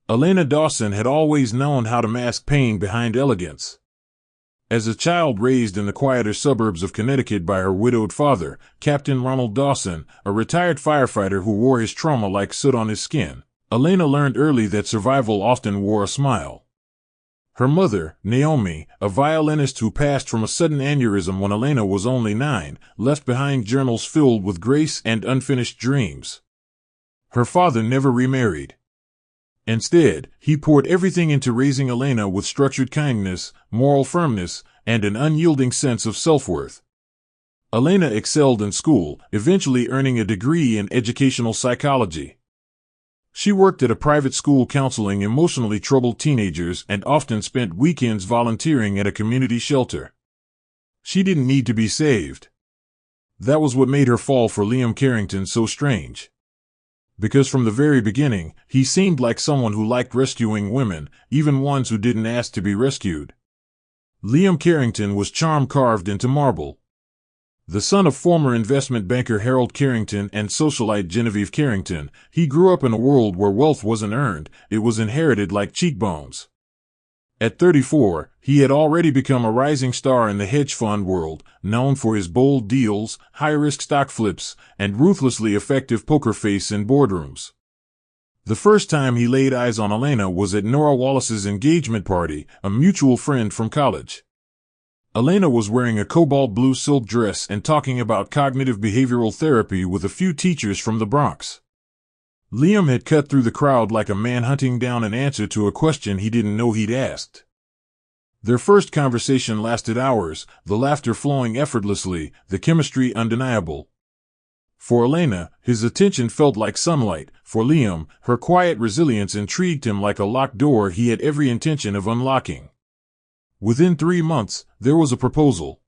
Elena Dawson had always known how to mask pain behind elegance. As a child raised in the quieter suburbs of Connecticut by her widowed father, Captain Ronald Dawson, a retired firefighter who wore his trauma like soot on his skin, Elena learned early that survival often wore a smile. Her mother, Naomi, a violinist who passed from a sudden aneurysm when Elena was only 9, left behind journals filled with grace and unfinished dreams. Her father never remarried. Instead, he poured everything into raising Elena with structured kindness, moral firmness, and an unyielding sense of self-worth. Elena excelled in school, eventually earning a degree in educational psychology. She worked at a private school counseling emotionally troubled teenagers and often spent weekends volunteering at a community shelter. She didn't need to be saved. That was what made her fall for Liam Carrington so strange. Because from the very beginning, he seemed like someone who liked rescuing women, even ones who didn't ask to be rescued. Liam Carrington was charm carved into marble. The son of former investment banker Harold Carrington and socialite Genevieve Carrington, he grew up in a world where wealth wasn't earned, it was inherited like cheekbones. At 34, he had already become a rising star in the hedge fund world, known for his bold deals, high-risk stock flips, and ruthlessly effective poker face in boardrooms. The first time he laid eyes on Elena was at Nora Wallace's engagement party, a mutual friend from college. Elena was wearing a cobalt blue silk dress and talking about cognitive behavioral therapy with a few teachers from the Bronx. Liam had cut through the crowd like a man hunting down an answer to a question he didn't know he'd asked. Their first conversation lasted hours, the laughter flowing effortlessly, the chemistry undeniable. For Elena, his attention felt like sunlight. For Liam, her quiet resilience intrigued him like a locked door he had every intention of unlocking. Within 3 months, there was a proposal.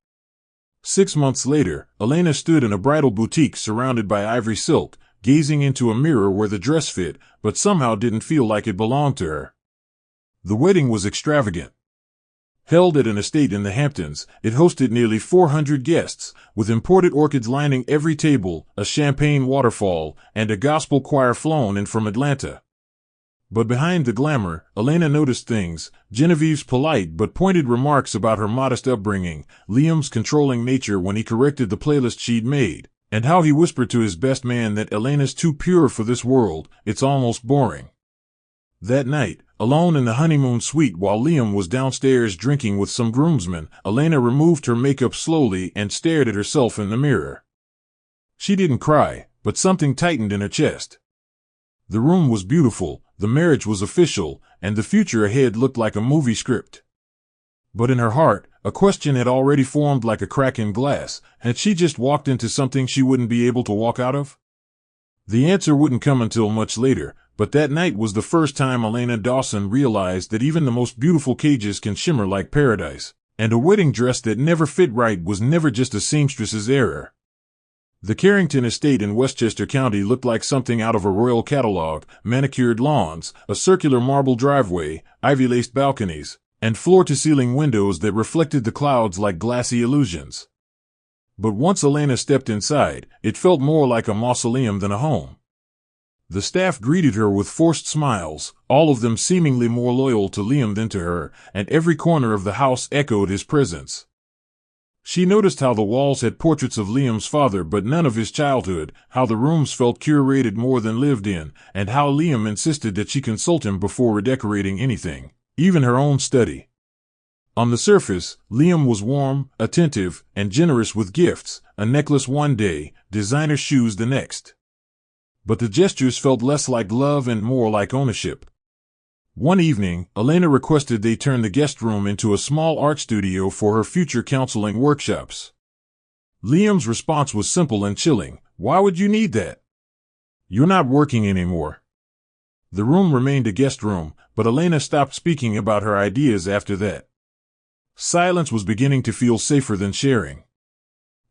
6 months later, Elena stood in a bridal boutique surrounded by ivory silk, gazing into a mirror where the dress fit, but somehow didn't feel like it belonged to her. The wedding was extravagant. Held at an estate in the Hamptons, it hosted nearly 400 guests, with imported orchids lining every table, a champagne waterfall, and a gospel choir flown in from Atlanta. But behind the glamour, Elena noticed things: Genevieve's polite but pointed remarks about her modest upbringing, Liam's controlling nature when he corrected the playlist she'd made, and how he whispered to his best man that Elena's too pure for this world, it's almost boring. That night, alone in the honeymoon suite while Liam was downstairs drinking with some groomsmen, Elena removed her makeup slowly and stared at herself in the mirror. She didn't cry, but something tightened in her chest. The room was beautiful, the marriage was official, and the future ahead looked like a movie script. But in her heart, a question had already formed like a crack in glass. Had she just walked into something she wouldn't be able to walk out of? The answer wouldn't come until much later, but that night was the first time Elena Dawson realized that even the most beautiful cages can shimmer like paradise, and a wedding dress that never fit right was never just a seamstress's error. The Carrington estate in Westchester County looked like something out of a royal catalog: manicured lawns, a circular marble driveway, ivy-laced balconies, and floor-to-ceiling windows that reflected the clouds like glassy illusions. But once Elena stepped inside, it felt more like a mausoleum than a home. The staff greeted her with forced smiles, all of them seemingly more loyal to Liam than to her, and every corner of the house echoed his presence. She noticed how the walls had portraits of Liam's father but none of his childhood, how the rooms felt curated more than lived in, and how Liam insisted that she consult him before redecorating anything, even her own study. On the surface, Liam was warm, attentive, and generous with gifts, a necklace one day, designer shoes the next. But the gestures felt less like love and more like ownership. One evening, Elena requested they turn the guest room into a small art studio for her future counseling workshops. Liam's response was simple and chilling: "Why would you need that? You're not working anymore." The room remained a guest room, but Elena stopped speaking about her ideas after that. Silence was beginning to feel safer than sharing.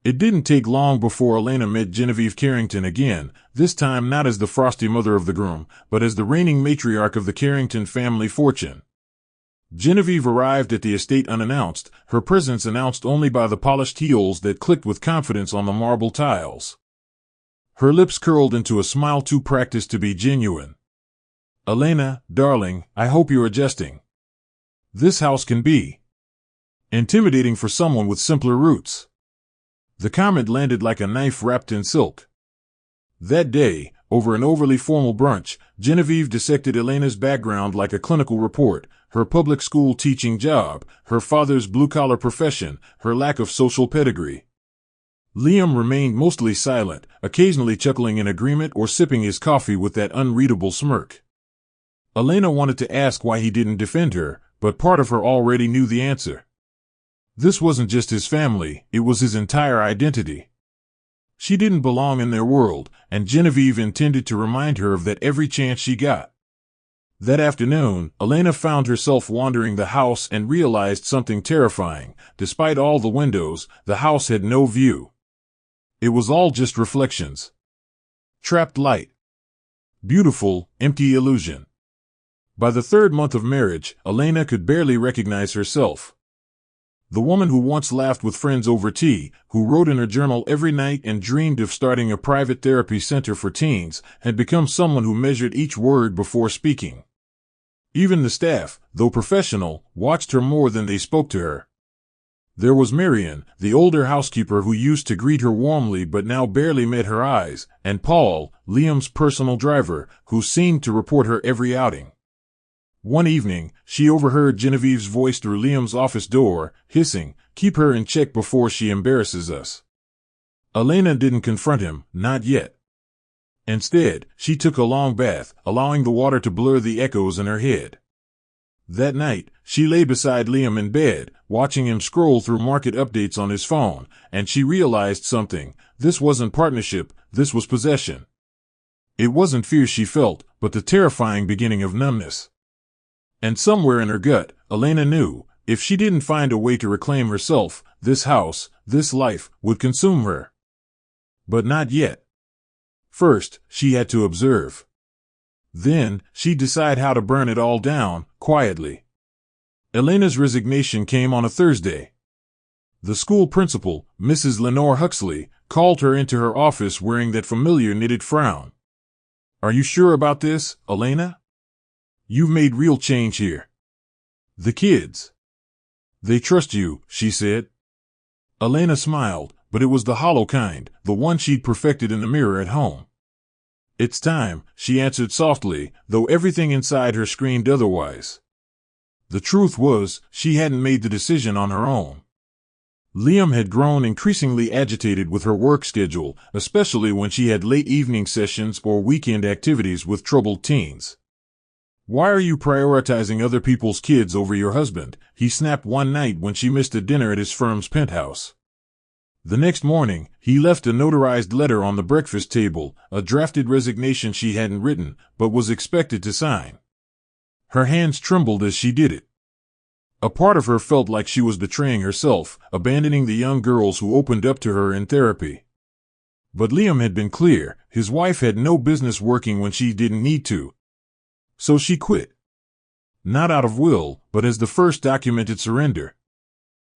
It didn't take long before Elena met Genevieve Carrington again, this time not as the frosty mother of the groom, but as the reigning matriarch of the Carrington family fortune. Genevieve arrived at the estate unannounced, her presence announced only by the polished heels that clicked with confidence on the marble tiles. Her lips curled into a smile too practiced to be genuine. Elena, darling, I hope you're adjusting. This house can be intimidating for someone with simpler roots. The comment landed like a knife wrapped in silk. That day, over an overly formal brunch, Genevieve dissected Elena's background like a clinical report, her public school teaching job, her father's blue-collar profession, her lack of social pedigree. Liam remained mostly silent, occasionally chuckling in agreement or sipping his coffee with that unreadable smirk. Elena wanted to ask why he didn't defend her, but part of her already knew the answer. This wasn't just his family, it was his entire identity. She didn't belong in their world, and Genevieve intended to remind her of that every chance she got. That afternoon, Elena found herself wandering the house and realized something terrifying. Despite all the windows, the house had no view. It was all just reflections. Trapped light. Beautiful, empty illusion. By the third month of marriage, Elena could barely recognize herself. The woman who once laughed with friends over tea, who wrote in her journal every night and dreamed of starting a private therapy center for teens, had become someone who measured each word before speaking. Even the staff, though professional, watched her more than they spoke to her. There was Marion, the older housekeeper who used to greet her warmly but now barely met her eyes, and Paul, Liam's personal driver, who seemed to report her every outing. One evening, she overheard Genevieve's voice through Liam's office door, hissing, "Keep her in check before she embarrasses us." Elena didn't confront him, not yet. Instead, she took a long bath, allowing the water to blur the echoes in her head. That night, she lay beside Liam in bed, watching him scroll through market updates on his phone, and she realized something. This wasn't partnership, this was possession. It wasn't fear she felt, but the terrifying beginning of numbness. And somewhere in her gut, Elena knew, if she didn't find a way to reclaim herself, this house, this life, would consume her. But not yet. First, she had to observe. Then, she'd decide how to burn it all down, quietly. Elena's resignation came on a Thursday. The school principal, Mrs. Lenore Huxley, called her into her office wearing that familiar knitted frown. "Are you sure about this, Elena? You've made real change here. The kids. They trust you," she said. Elena smiled, but it was the hollow kind, the one she'd perfected in the mirror at home. "It's time," she answered softly, though everything inside her screamed otherwise. The truth was, she hadn't made the decision on her own. Liam had grown increasingly agitated with her work schedule, especially when she had late evening sessions or weekend activities with troubled teens. "Why are you prioritizing other people's kids over your husband?" he snapped one night when she missed a dinner at his firm's penthouse. The next morning, he left a notarized letter on the breakfast table, a drafted resignation she hadn't written, but was expected to sign. Her hands trembled as she did it. A part of her felt like she was betraying herself, abandoning the young girls who opened up to her in therapy. But Liam had been clear, his wife had no business working when she didn't need to. So she quit. Not out of will, but as the first documented surrender.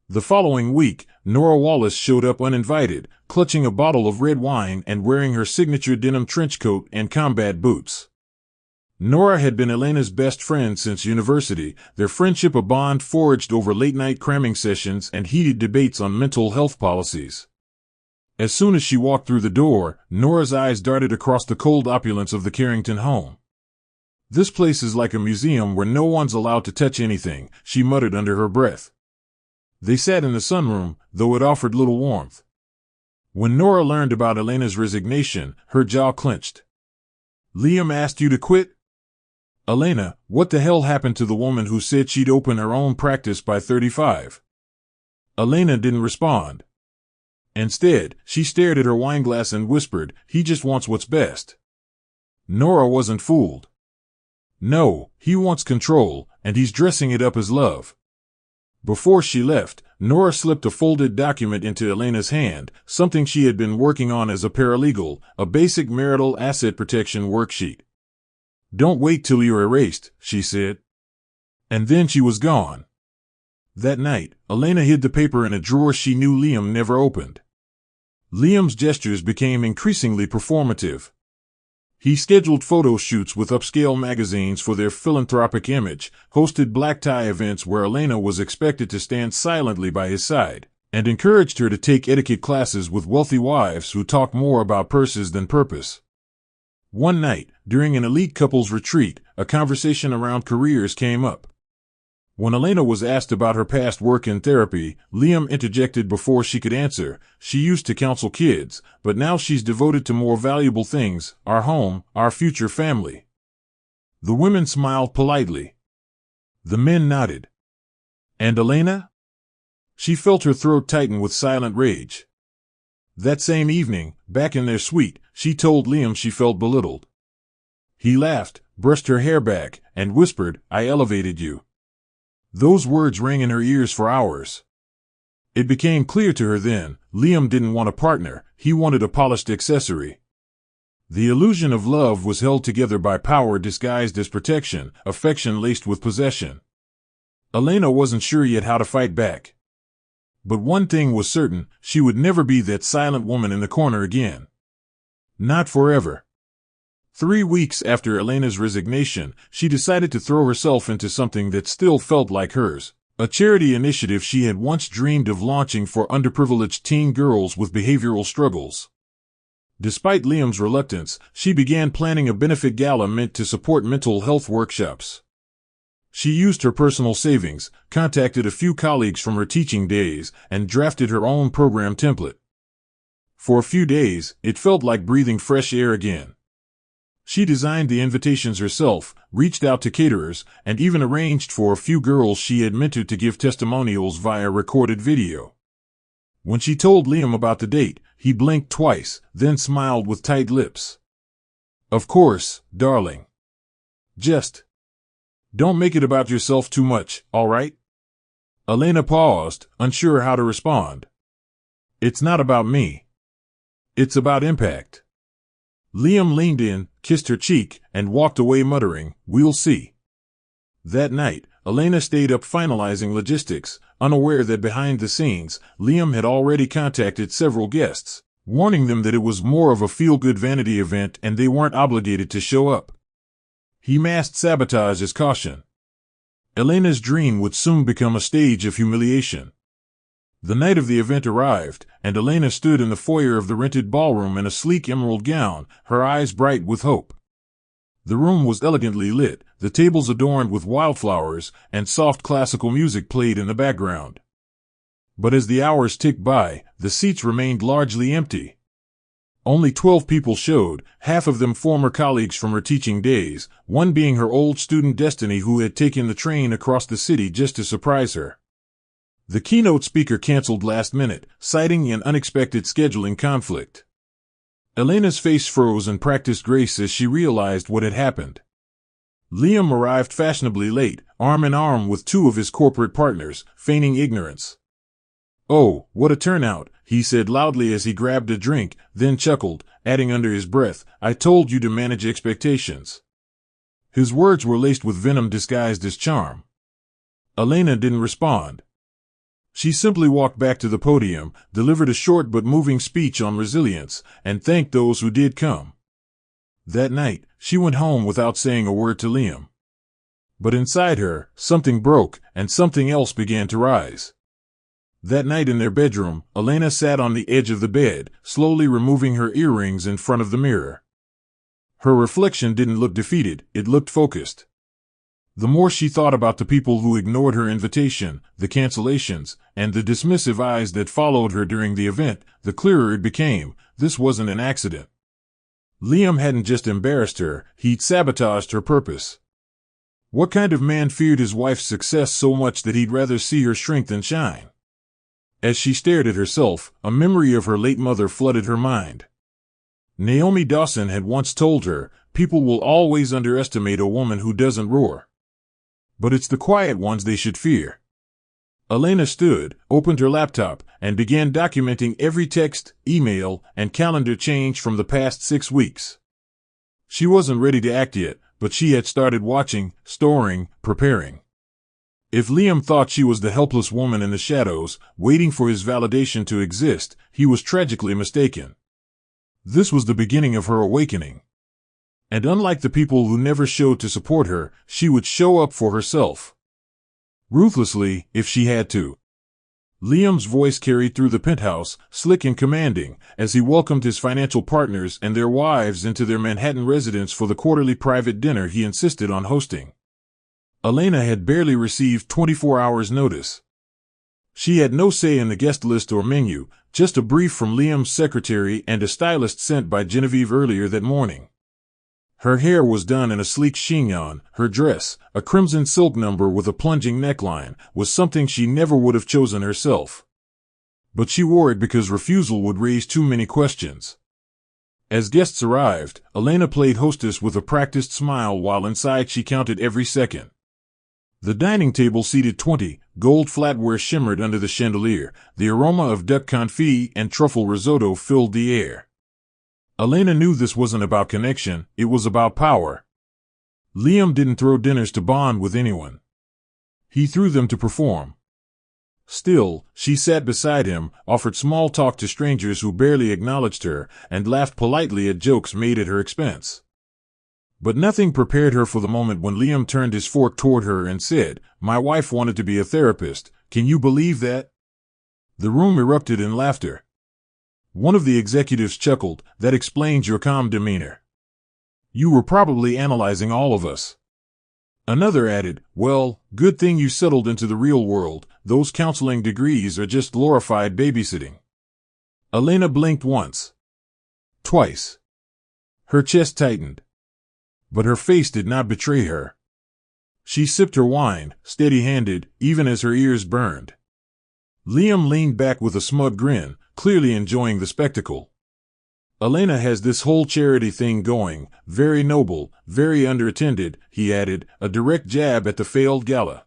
The following week, Nora Wallace showed up uninvited, clutching a bottle of red wine and wearing her signature denim trench coat and combat boots. Nora had been Elena's best friend since university, their friendship a bond forged over late-night cramming sessions and heated debates on mental health policies. As soon as she walked through the door, Nora's eyes darted across the cold opulence of the Carrington home. "This place is like a museum where no one's allowed to touch anything," she muttered under her breath. They sat in the sunroom, though it offered little warmth. When Nora learned about Elena's resignation, her jaw clenched. "Liam asked you to quit?" "Elena, what the hell happened to the woman who said she'd open her own practice by 35? Elena didn't respond. Instead, she stared at her wineglass and whispered, "He just wants what's best." Nora wasn't fooled. No, he wants control, and he's dressing it up as love. Before she left, Nora slipped a folded document into Elena's hand, something she had been working on as a paralegal, a basic marital asset protection worksheet. "Don't wait till you're erased," she said. And then she was gone. That night, Elena hid the paper in a drawer she knew Liam never opened. Liam's gestures became increasingly performative. He scheduled photo shoots with upscale magazines for their philanthropic image, hosted black tie events where Elena was expected to stand silently by his side, and encouraged her to take etiquette classes with wealthy wives who talked more about purses than purpose. One night, during an elite couples retreat, a conversation around careers came up. When Elena was asked about her past work in therapy, Liam interjected before she could answer. She used to counsel kids, but now she's devoted to more valuable things, our home, our future family. The women smiled politely. The men nodded. And Elena? She felt her throat tighten with silent rage. That same evening, back in their suite, she told Liam she felt belittled. He laughed, brushed her hair back, and whispered, "I elevated you." Those words rang in her ears for hours. It became clear to her then, Liam didn't want a partner, he wanted a polished accessory. The illusion of love was held together by power disguised as protection, affection laced with possession. Elena wasn't sure yet how to fight back. But one thing was certain, she would never be that silent woman in the corner again. Not forever. 3 weeks after Elena's resignation, she decided to throw herself into something that still felt like hers, a charity initiative she had once dreamed of launching for underprivileged teen girls with behavioral struggles. Despite Liam's reluctance, she began planning a benefit gala meant to support mental health workshops. She used her personal savings, contacted a few colleagues from her teaching days, and drafted her own program template. For a few days, it felt like breathing fresh air again. She designed the invitations herself, reached out to caterers, and even arranged for a few girls she had mentored to give testimonials via recorded video. When she told Liam about the date, he blinked twice, then smiled with tight lips. "Of course, darling. Just don't make it about yourself too much, all right?" Elena paused, unsure how to respond. "It's not about me. It's about impact." Liam leaned in, kissed her cheek, and walked away muttering, "We'll see." That night, Elena stayed up finalizing logistics, unaware that behind the scenes, Liam had already contacted several guests, warning them that it was more of a feel-good vanity event and they weren't obligated to show up. He masked sabotage as caution. Elena's dream would soon become a stage of humiliation. The night of the event arrived, and Elena stood in the foyer of the rented ballroom in a sleek emerald gown, her eyes bright with hope. The room was elegantly lit, the tables adorned with wildflowers, and soft classical music played in the background. But as the hours ticked by, the seats remained largely empty. Only 12 people showed, half of them former colleagues from her teaching days, one being her old student Destiny who had taken the train across the city just to surprise her. The keynote speaker canceled last minute, citing an unexpected scheduling conflict. Elena's face froze in practiced grace as she realized what had happened. Liam arrived fashionably late, arm in arm with 2 of his corporate partners, feigning ignorance. "Oh, what a turnout," he said loudly as he grabbed a drink, then chuckled, adding under his breath, "I told you to manage expectations." His words were laced with venom disguised as charm. Elena didn't respond. She simply walked back to the podium, delivered a short but moving speech on resilience, and thanked those who did come. That night, she went home without saying a word to Liam. But inside her, something broke, and something else began to rise. That night in their bedroom, Elena sat on the edge of the bed, slowly removing her earrings in front of the mirror. Her reflection didn't look defeated, it looked focused. The more she thought about the people who ignored her invitation, the cancellations, and the dismissive eyes that followed her during the event, the clearer it became, this wasn't an accident. Liam hadn't just embarrassed her, he'd sabotaged her purpose. What kind of man feared his wife's success so much that he'd rather see her shrink than shine? As she stared at herself, a memory of her late mother flooded her mind. Naomi Dawson had once told her, "People will always underestimate a woman who doesn't roar. But it's the quiet ones they should fear." Elena stood, opened her laptop, and began documenting every text, email, and calendar change from the past 6 weeks. She wasn't ready to act yet, but she had started watching, storing, preparing. If Liam thought she was the helpless woman in the shadows, waiting for his validation to exist, he was tragically mistaken. This was the beginning of her awakening. And unlike the people who never showed to support her, she would show up for herself. Ruthlessly, if she had to. Liam's voice carried through the penthouse, slick and commanding, as he welcomed his financial partners and their wives into their Manhattan residence for the quarterly private dinner he insisted on hosting. Elena had barely received 24 hours' notice. She had no say in the guest list or menu, just a brief from Liam's secretary and a stylist sent by Genevieve earlier that morning. Her hair was done in a sleek chignon. Her dress, a crimson silk number with a plunging neckline, was something she never would have chosen herself. But she wore it because refusal would raise too many questions. As guests arrived, Elena played hostess with a practiced smile while inside she counted every second. The dining table seated 20, gold flatware shimmered under the chandelier, the aroma of duck confit and truffle risotto filled the air. Elena knew this wasn't about connection, it was about power. Liam didn't throw dinners to bond with anyone. He threw them to perform. Still, she sat beside him, offered small talk to strangers who barely acknowledged her, and laughed politely at jokes made at her expense. But nothing prepared her for the moment when Liam turned his fork toward her and said, "My wife wanted to be a therapist, can you believe that?" The room erupted in laughter. One of the executives chuckled, "That explains your calm demeanor. You were probably analyzing all of us." Another added, "Well, good thing you settled into the real world, those counseling degrees are just glorified babysitting." Elena blinked once. Twice. Her chest tightened. But her face did not betray her. She sipped her wine, steady-handed, even as her ears burned. Liam leaned back with a smug grin, clearly enjoying the spectacle. "Elena has this whole charity thing going, very noble, very underattended," he added, a direct jab at the failed gala.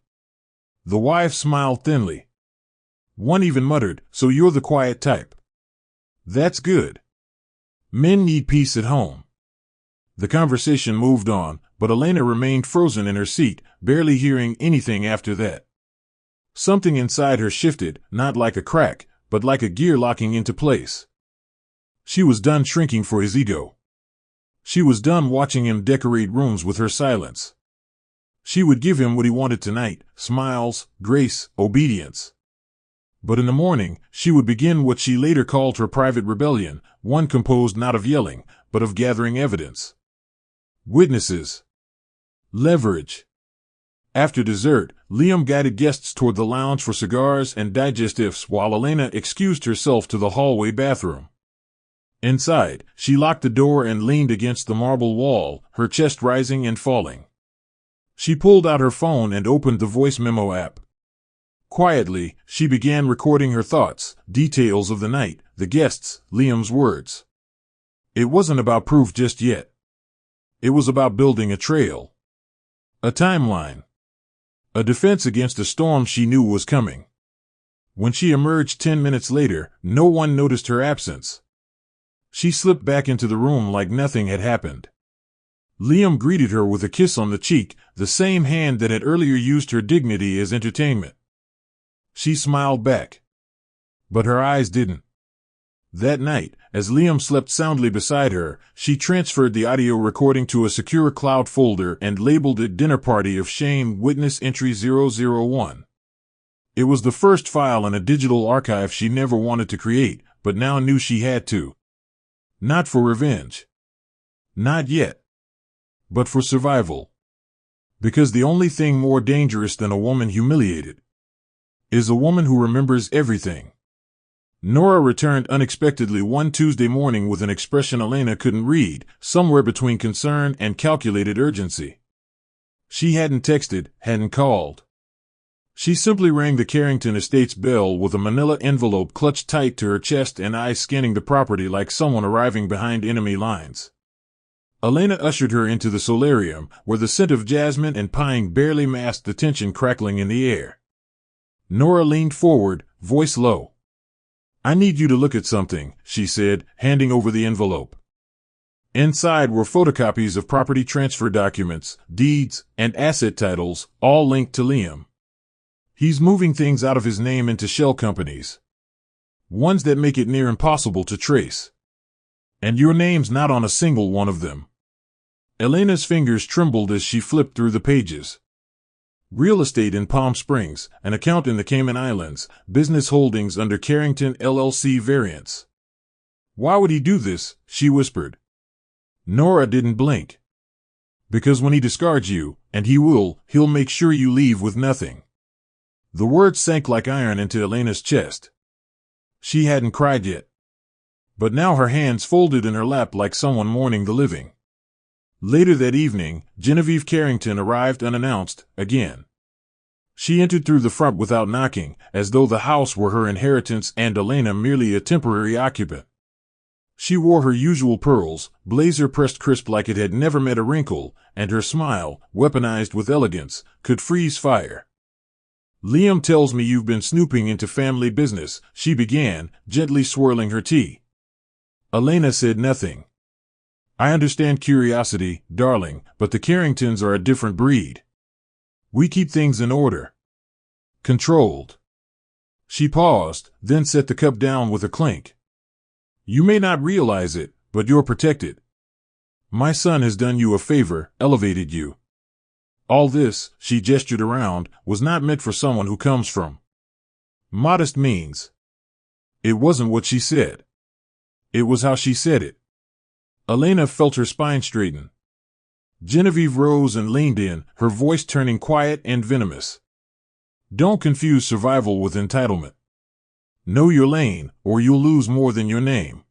The wife smiled thinly. One even muttered, "So you're the quiet type." "That's good. Men need peace at home." The conversation moved on, but Elena remained frozen in her seat, barely hearing anything after that. Something inside her shifted, not like a crack, but like a gear locking into place. She was done shrinking for his ego. She was done watching him decorate rooms with her silence. She would give him what he wanted tonight: smiles, grace, obedience. But in the morning, she would begin what she later called her private rebellion, one composed not of yelling, but of gathering evidence. Witnesses. Leverage. After dessert, Liam guided guests toward the lounge for cigars and digestives while Elena excused herself to the hallway bathroom. Inside, she locked the door and leaned against the marble wall, her chest rising and falling. She pulled out her phone and opened the voice memo app. Quietly, she began recording her thoughts, details of the night, the guests, Liam's words. It wasn't about proof just yet. It was about building a trail. A timeline. A defense against a storm she knew was coming. When she emerged 10 minutes later, no one noticed her absence. She slipped back into the room like nothing had happened. Liam greeted her with a kiss on the cheek, the same hand that had earlier used her dignity as entertainment. She smiled back. But her eyes didn't. That night, as Liam slept soundly beside her, she transferred the audio recording to a secure cloud folder and labeled it Dinner Party of Shame Witness Entry 001. It was the first file in a digital archive she never wanted to create, but now knew she had to. Not for revenge. Not yet. But for survival. Because the only thing more dangerous than a woman humiliated is a woman who remembers everything. Nora returned unexpectedly one Tuesday morning with an expression Elena couldn't read, somewhere between concern and calculated urgency. She hadn't texted, hadn't called. She simply rang the Carrington Estates bell with a manila envelope clutched tight to her chest and eyes scanning the property like someone arriving behind enemy lines. Elena ushered her into the solarium, where the scent of jasmine and pine barely masked the tension crackling in the air. Nora leaned forward, voice low. "I need you to look at something," she said, handing over the envelope. Inside were photocopies of property transfer documents, deeds, and asset titles, all linked to Liam. He's moving things out of his name into shell companies. Ones that make it near impossible to trace. And your name's not on a single one of them. Elena's fingers trembled as she flipped through the pages. Real estate in Palm Springs, an account in the Cayman Islands, business holdings under Carrington LLC variants. Why would he do this? She whispered. Nora didn't blink. Because when he discards you, and he will, he'll make sure you leave with nothing. The words sank like iron into Elena's chest. She hadn't cried yet. But now her hands folded in her lap like someone mourning the living. Later that evening, Genevieve Carrington arrived unannounced, again. She entered through the front without knocking, as though the house were her inheritance and Elena merely a temporary occupant. She wore her usual pearls, blazer pressed crisp like it had never met a wrinkle, and her smile, weaponized with elegance, could freeze fire. Liam tells me you've been snooping into family business, she began, gently swirling her tea. Elena said nothing. I understand curiosity, darling, but the Carringtons are a different breed. We keep things in order. Controlled. She paused, then set the cup down with a clink. You may not realize it, but you're protected. My son has done you a favor, elevated you. All this, she gestured around, was not meant for someone who comes from modest means. It wasn't what she said. It was how she said it. Elena felt her spine straighten. Genevieve rose and leaned in, her voice turning quiet and venomous. Don't confuse survival with entitlement. Know your lane, or you'll lose more than your name.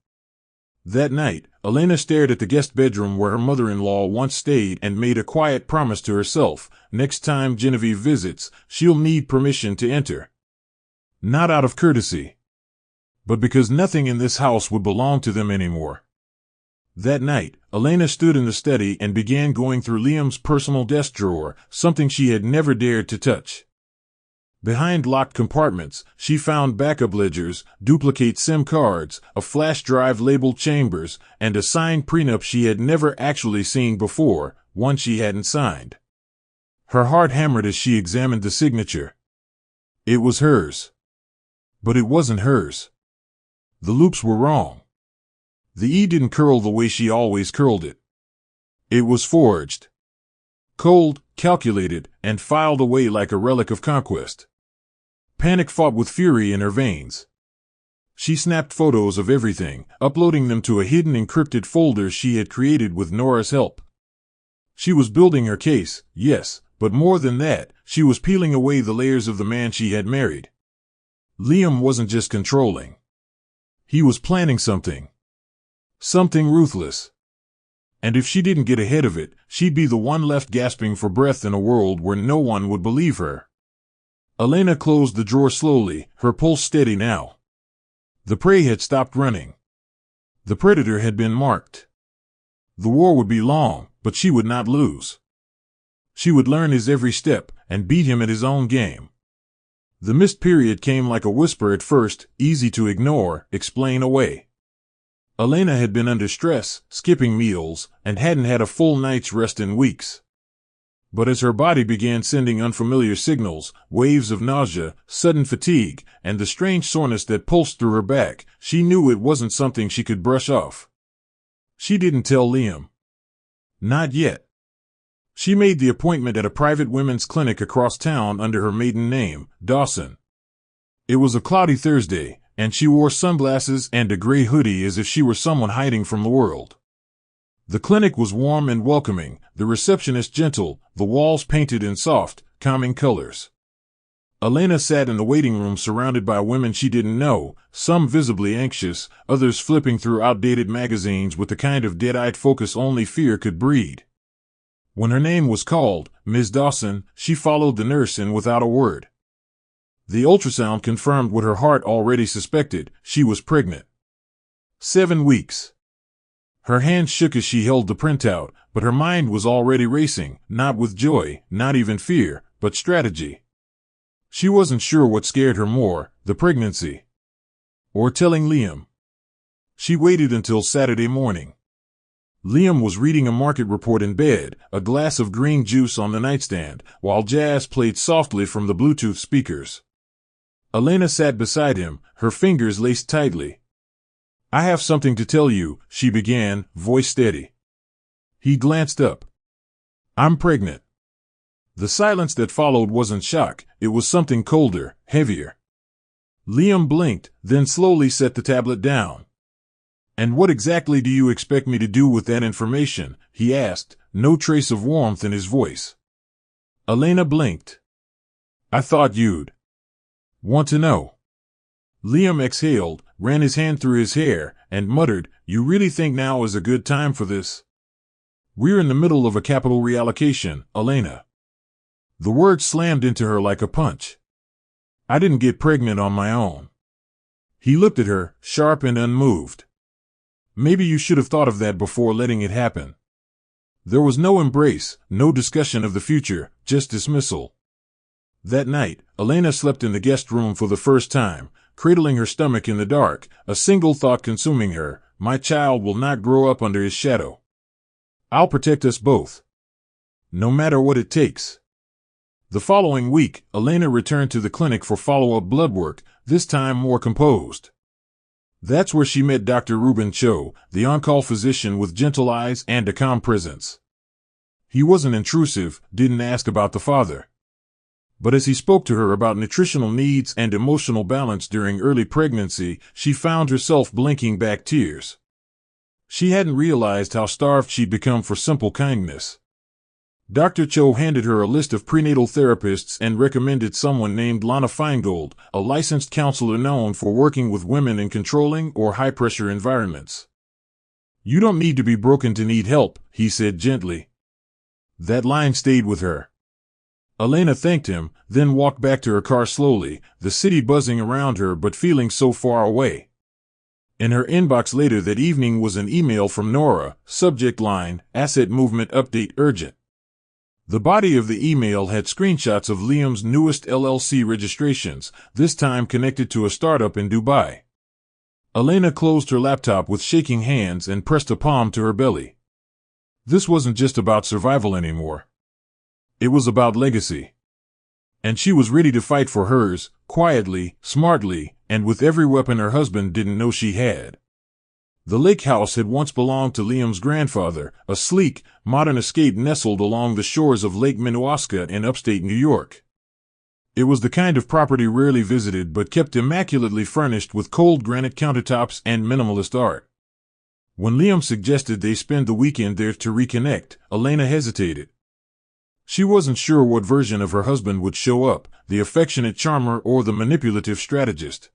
That night, Elena stared at the guest bedroom where her mother-in-law once stayed and made a quiet promise to herself. Next time Genevieve visits, she'll need permission to enter. Not out of courtesy, but because nothing in this house would belong to them anymore. That night, Elena stood in the study and began going through Liam's personal desk drawer, something she had never dared to touch. Behind locked compartments, she found backup ledgers, duplicate SIM cards, a flash drive labeled Chambers, and a signed prenup she had never actually seen before, one she hadn't signed. Her heart hammered as she examined the signature. It was hers. But it wasn't hers. The loops were wrong. The E didn't curl the way she always curled it. It was forged. Cold, calculated, and filed away like a relic of conquest. Panic fought with fury in her veins. She snapped photos of everything, uploading them to a hidden encrypted folder she had created with Nora's help. She was building her case, yes, but more than that, she was peeling away the layers of the man she had married. Liam wasn't just controlling. He was planning something. Something ruthless. And if she didn't get ahead of it, she'd be the one left gasping for breath in a world where no one would believe her. Elena closed the drawer slowly, her pulse steady now. The prey had stopped running. The predator had been marked. The war would be long, but she would not lose. She would learn his every step, and beat him at his own game. The missed period came like a whisper at first, easy to ignore, explain away. Elena had been under stress, skipping meals, and hadn't had a full night's rest in weeks. But as her body began sending unfamiliar signals, waves of nausea, sudden fatigue, and the strange soreness that pulsed through her back, she knew it wasn't something she could brush off. She didn't tell Liam. Not yet. She made the appointment at a private women's clinic across town under her maiden name, Dawson. It was a cloudy Thursday, and she wore sunglasses and a gray hoodie as if she were someone hiding from the world. The clinic was warm and welcoming, the receptionist gentle, the walls painted in soft, calming colors. Elena sat in the waiting room surrounded by women she didn't know, some visibly anxious, others flipping through outdated magazines with the kind of dead-eyed focus only fear could breed. When her name was called, Ms. Dawson, she followed the nurse in without a word. The ultrasound confirmed what her heart already suspected: she was pregnant. 7 weeks. Her hands shook as she held the printout, but her mind was already racing, not with joy, not even fear, but strategy. She wasn't sure what scared her more, the pregnancy or telling Liam. She waited until Saturday morning. Liam was reading a market report in bed, a glass of green juice on the nightstand, while jazz played softly from the Bluetooth speakers. Elena sat beside him, her fingers laced tightly. I have something to tell you, she began, voice steady. He glanced up. I'm pregnant. The silence that followed wasn't shock, it was something colder, heavier. Liam blinked, then slowly set the tablet down. And what exactly do you expect me to do with that information? He asked, no trace of warmth in his voice. Elena blinked. I thought you'd want to know. Liam exhaled, ran his hand through his hair, and muttered, You really think now is a good time for this? We're in the middle of a capital reallocation, Elena. The word slammed into her like a punch. I didn't get pregnant on my own. He looked at her, sharp and unmoved. Maybe you should have thought of that before letting it happen. There was no embrace, no discussion of the future, just dismissal. That night, Elena slept in the guest room for the first time, cradling her stomach in the dark, a single thought consuming her, my child will not grow up under his shadow. I'll protect us both. No matter what it takes. The following week, Elena returned to the clinic for follow-up blood work, this time more composed. That's where she met Dr. Reuben Cho, the on-call physician with gentle eyes and a calm presence. He wasn't intrusive, didn't ask about the father. But as he spoke to her about nutritional needs and emotional balance during early pregnancy, she found herself blinking back tears. She hadn't realized how starved she'd become for simple kindness. Dr. Cho handed her a list of prenatal therapists and recommended someone named Lana Feingold, a licensed counselor known for working with women in controlling or high-pressure environments. You don't need to be broken to need help, he said gently. That line stayed with her. Elena thanked him, then walked back to her car slowly, the city buzzing around her but feeling so far away. In her inbox later that evening was an email from Nora, subject line, Asset Movement Update Urgent. The body of the email had screenshots of Liam's newest LLC registrations, this time connected to a startup in Dubai. Elena closed her laptop with shaking hands and pressed a palm to her belly. This wasn't just about survival anymore. It was about legacy. And she was ready to fight for hers, quietly, smartly, and with every weapon her husband didn't know she had. The lake house had once belonged to Liam's grandfather, a sleek, modern estate nestled along the shores of Lake Minnewaska in upstate New York. It was the kind of property rarely visited but kept immaculately furnished with cold granite countertops and minimalist art. When Liam suggested they spend the weekend there to reconnect, Elena hesitated. She wasn't sure what version of her husband would show up, the affectionate charmer or the manipulative strategist.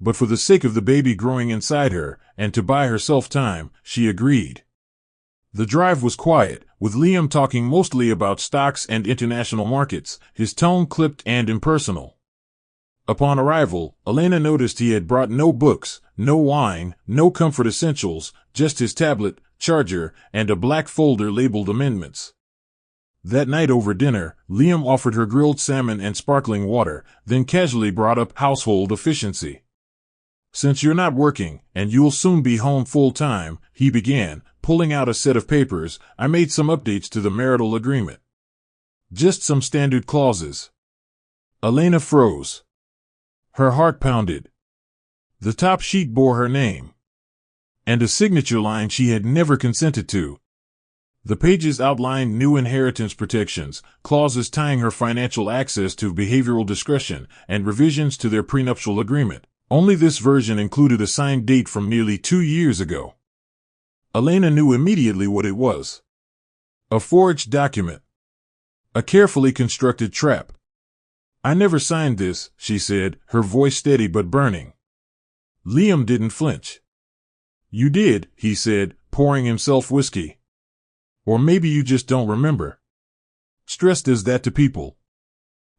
But for the sake of the baby growing inside her, and to buy herself time, she agreed. The drive was quiet, with Liam talking mostly about stocks and international markets, his tone clipped and impersonal. Upon arrival, Elena noticed he had brought no books, no wine, no comfort essentials, just his tablet, charger, and a black folder labeled amendments. That night over dinner, Liam offered her grilled salmon and sparkling water, then casually brought up household efficiency. Since you're not working, and you'll soon be home full-time, he began, pulling out a set of papers, I made some updates to the marital agreement. Just some standard clauses. Elena froze. Her heart pounded. The top sheet bore her name. And a signature line she had never consented to. The pages outlined new inheritance protections, clauses tying her financial access to behavioral discretion, and revisions to their prenuptial agreement. Only this version included a signed date from nearly 2 years ago. Elena knew immediately what it was. A forged document. A carefully constructed trap. I never signed this, she said, her voice steady but burning. Liam didn't flinch. You did, he said, pouring himself whiskey. Or maybe you just don't remember. Stress does that to people.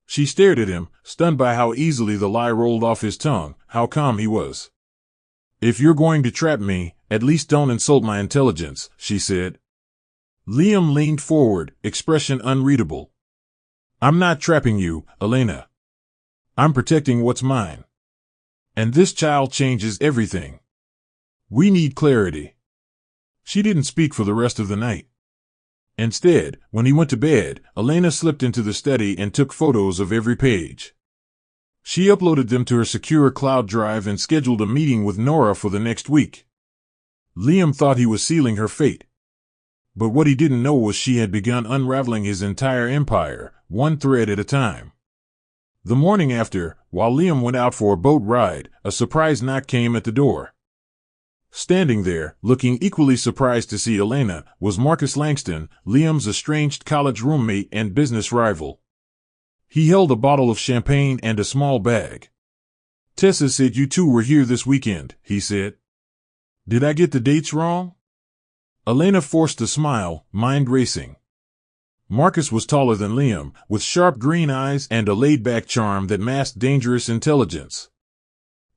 She stared at him, stunned by how easily the lie rolled off his tongue, how calm he was. If you're going to trap me, at least don't insult my intelligence, she said. Liam leaned forward, expression unreadable. I'm not trapping you, Elena. I'm protecting what's mine. And this child changes everything. We need clarity. She didn't speak for the rest of the night. Instead, when he went to bed, Elena slipped into the study and took photos of every page. She uploaded them to her secure cloud drive and scheduled a meeting with Nora for the next week. Liam thought he was sealing her fate. But what he didn't know was she had begun unraveling his entire empire, one thread at a time. The morning after, while Liam went out for a boat ride, a surprise knock came at the door. Standing there, looking equally surprised to see Elena, was Marcus Langston, Liam's estranged college roommate and business rival. He held a bottle of champagne and a small bag. "Tessa said you two were here this weekend," he said. "Did I get the dates wrong?" Elena forced a smile, mind racing. Marcus was taller than Liam, with sharp green eyes and a laid-back charm that masked dangerous intelligence.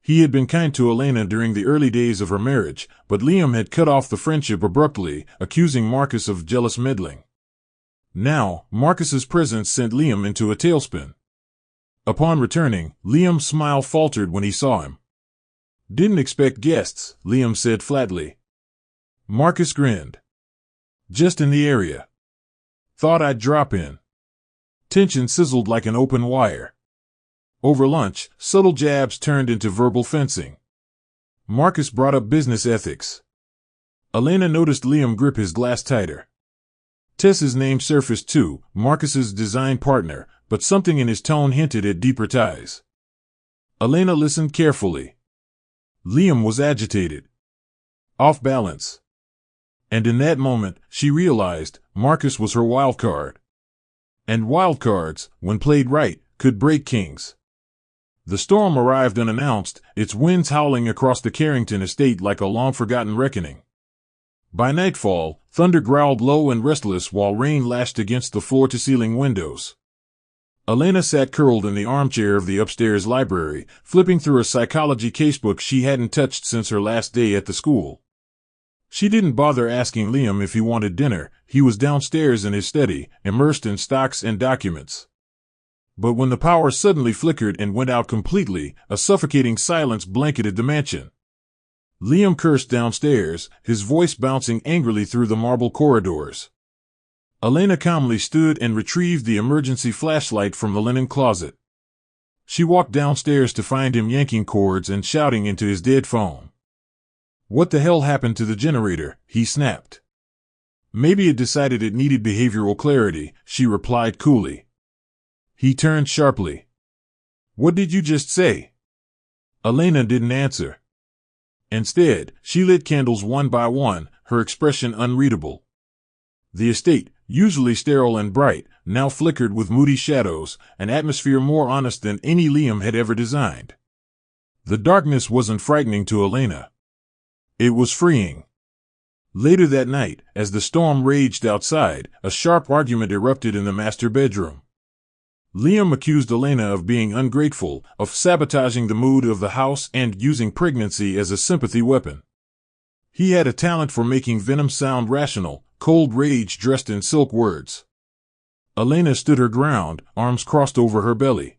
He had been kind to Elena during the early days of her marriage, but Liam had cut off the friendship abruptly, accusing Marcus of jealous meddling. Now, Marcus's presence sent Liam into a tailspin. Upon returning, Liam's smile faltered when he saw him. "Didn't expect guests," Liam said flatly. Marcus grinned. "Just in the area. Thought I'd drop in." Tension sizzled like an open wire. Over lunch, subtle jabs turned into verbal fencing. Marcus brought up business ethics. Elena noticed Liam grip his glass tighter. Tessa's name surfaced too, Marcus's design partner, but something in his tone hinted at deeper ties. Elena listened carefully. Liam was agitated. Off balance. And in that moment, she realized Marcus was her wild card. And wild cards, when played right, could break kings. The storm arrived unannounced, its winds howling across the Carrington estate like a long-forgotten reckoning. By nightfall, thunder growled low and restless while rain lashed against the floor-to-ceiling windows. Elena sat curled in the armchair of the upstairs library, flipping through a psychology casebook she hadn't touched since her last day at the school. She didn't bother asking Liam if he wanted dinner. He was downstairs in his study, immersed in stocks and documents. But when the power suddenly flickered and went out completely, a suffocating silence blanketed the mansion. Liam cursed downstairs, his voice bouncing angrily through the marble corridors. Elena calmly stood and retrieved the emergency flashlight from the linen closet. She walked downstairs to find him yanking cords and shouting into his dead phone. "What the hell happened to the generator?" he snapped. "Maybe it decided it needed behavioral clarity," she replied coolly. He turned sharply. "What did you just say?" Elena didn't answer. Instead, she lit candles one by one, her expression unreadable. The estate, usually sterile and bright, now flickered with moody shadows, an atmosphere more honest than any Liam had ever designed. The darkness wasn't frightening to Elena. It was freeing. Later that night, as the storm raged outside, a sharp argument erupted in the master bedroom. Liam accused Elena of being ungrateful, of sabotaging the mood of the house and using pregnancy as a sympathy weapon. He had a talent for making venom sound rational, cold rage dressed in silk words. Elena stood her ground, arms crossed over her belly.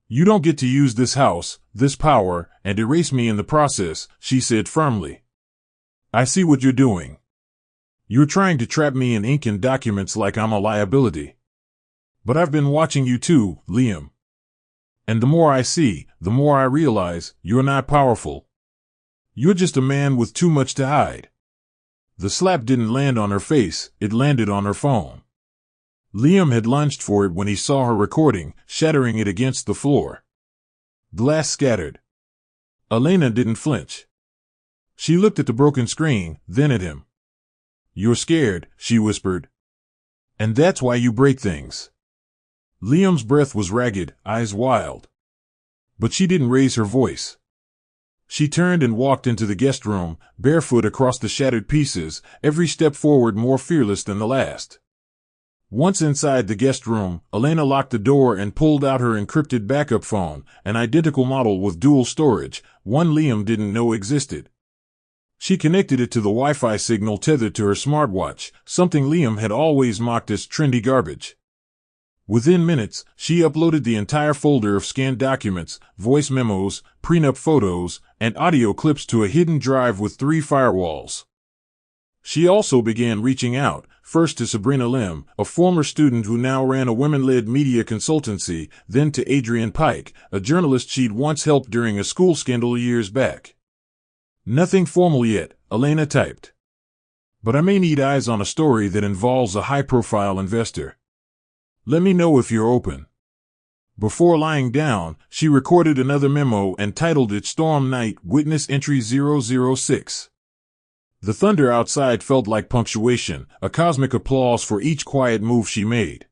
"You don't get to use this house, this power, and erase me in the process," she said firmly. "I see what you're doing. You're trying to trap me in ink and documents like I'm a liability. But I've been watching you too, Liam. And the more I see, the more I realize you're not powerful. You're just a man with too much to hide." The slap didn't land on her face, it landed on her phone. Liam had lunged for it when he saw her recording, shattering it against the floor. Glass scattered. Elena didn't flinch. She looked at the broken screen, then at him. "You're scared," she whispered. "And that's why you break things." Liam's breath was ragged, eyes wild. But she didn't raise her voice. She turned and walked into the guest room, barefoot across the shattered pieces, every step forward more fearless than the last. Once inside the guest room, Elena locked the door and pulled out her encrypted backup phone, an identical model with dual storage, one Liam didn't know existed. She connected it to the Wi-Fi signal tethered to her smartwatch, something Liam had always mocked as trendy garbage. Within minutes, she uploaded the entire folder of scanned documents, voice memos, prenup photos, and audio clips to a hidden drive with 3 firewalls. She also began reaching out, first to Sabrina Lim, a former student who now ran a women-led media consultancy, then to Adrian Pike, a journalist she'd once helped during a school scandal years back. "Nothing formal yet," Elena typed. but I may need eyes on a story that involves a high-profile investor. Let me know if you're open." Before lying down, she recorded another memo and titled it Storm Night, Witness Entry 006. The thunder outside felt like punctuation, a cosmic applause for each quiet move she made.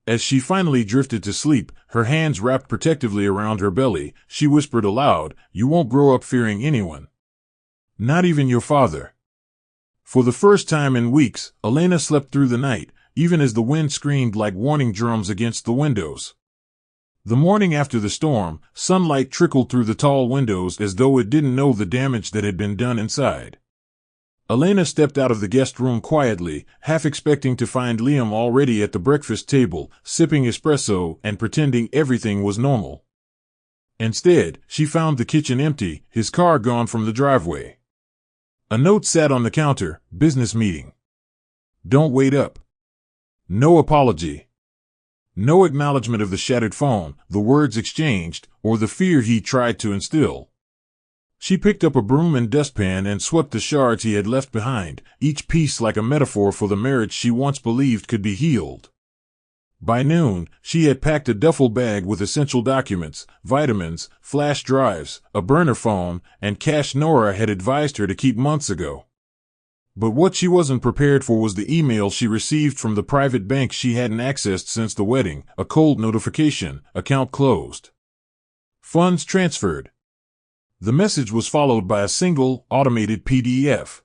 As she finally drifted to sleep, her hands wrapped protectively around her belly, she whispered aloud, "You won't grow up fearing anyone. Not even your father." For the first time in weeks, Elena slept through the night, even as the wind screamed like warning drums against the windows. The morning after the storm, sunlight trickled through the tall windows as though it didn't know the damage that had been done inside. Elena stepped out of the guest room quietly, half expecting to find Liam already at the breakfast table, sipping espresso and pretending everything was normal. Instead, she found the kitchen empty, his car gone from the driveway. A note sat on the counter, "Business meeting. Don't wait up." No apology. No acknowledgement of the shattered phone, the words exchanged, or the fear he tried to instill. She picked up a broom and dustpan and swept the shards he had left behind, each piece like a metaphor for the marriage she once believed could be healed. By noon, she had packed a duffel bag with essential documents, vitamins, flash drives, a burner phone, and cash Nora had advised her to keep months ago. But what she wasn't prepared for was the email she received from the private bank she hadn't accessed since the wedding, a cold notification, account closed. Funds transferred. The message was followed by a single, automated PDF.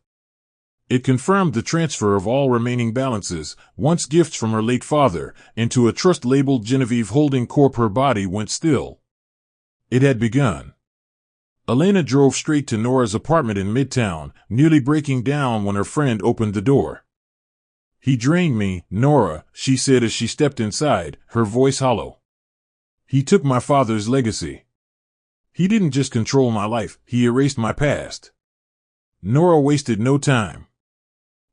It confirmed the transfer of all remaining balances, once gifts from her late father, into a trust labeled Genevieve Holding Corp. Her body went still. It had begun. Elena drove straight to Nora's apartment in Midtown, nearly breaking down when her friend opened the door. "He drained me, Nora," she said as she stepped inside, her voice hollow. "He took my father's legacy. He didn't just control my life, he erased my past." Nora wasted no time.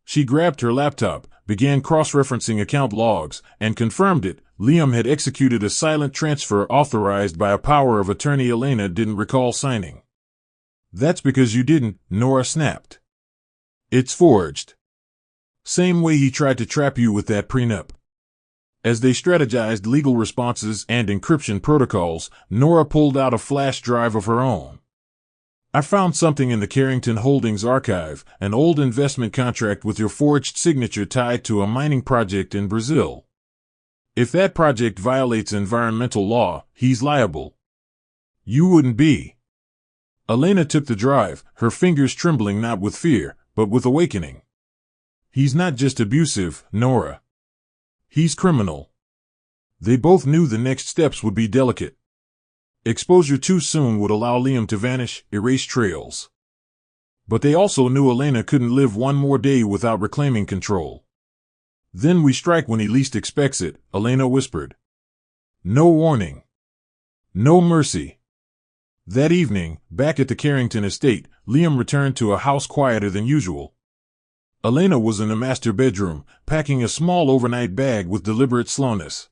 She grabbed her laptop, began cross-referencing account logs, and confirmed it. Liam had executed a silent transfer authorized by a power of attorney Elena didn't recall signing. "That's because you didn't," Nora snapped. "It's forged. Same way he tried to trap you with that prenup." As they strategized legal responses and encryption protocols, Nora pulled out a flash drive of her own. "I found something in the Carrington Holdings archive, an old investment contract with your forged signature tied to a mining project in Brazil. If that project violates environmental law, he's liable. You wouldn't be." Elena took the drive, her fingers trembling not with fear, but with awakening. "He's not just abusive, Nora. He's criminal." They both knew the next steps would be delicate. Exposure too soon would allow Liam to vanish, erase trails. But they also knew Elena couldn't live one more day without reclaiming control. "Then we strike when he least expects it," Elena whispered. "No warning. No mercy." That evening, back at the Carrington estate, Liam returned to a house quieter than usual. Elena was in the master bedroom, packing a small overnight bag with deliberate slowness.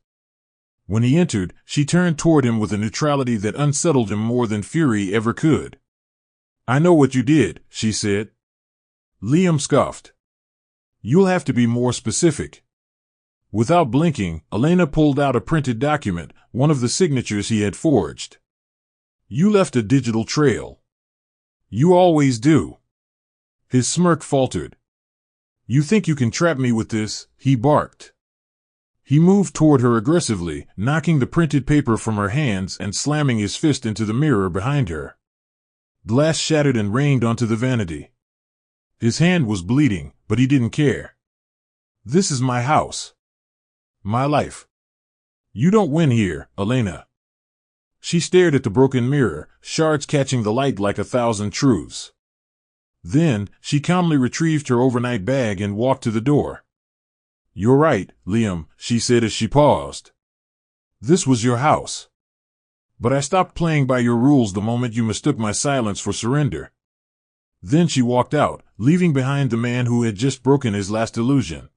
When he entered, she turned toward him with a neutrality that unsettled him more than fury ever could. "I know what you did," she said. Liam scoffed. "You'll have to be more specific." Without blinking, Elena pulled out a printed document, one of the signatures he had forged. "You left a digital trail. You always do." His smirk faltered. "You think you can trap me with this?" he barked. He moved toward her aggressively, knocking the printed paper from her hands and slamming his fist into the mirror behind her. Glass shattered and rained onto the vanity. His hand was bleeding, but he didn't care. "This is my house. My life. You don't win here, Elena." She stared at the broken mirror, shards catching the light like 1,000 truths. Then, she calmly retrieved her overnight bag and walked to the door. "You're right, Liam," she said as she paused. "This was your house. But I stopped playing by your rules the moment you mistook my silence for surrender." Then she walked out, leaving behind the man who had just broken his last illusion.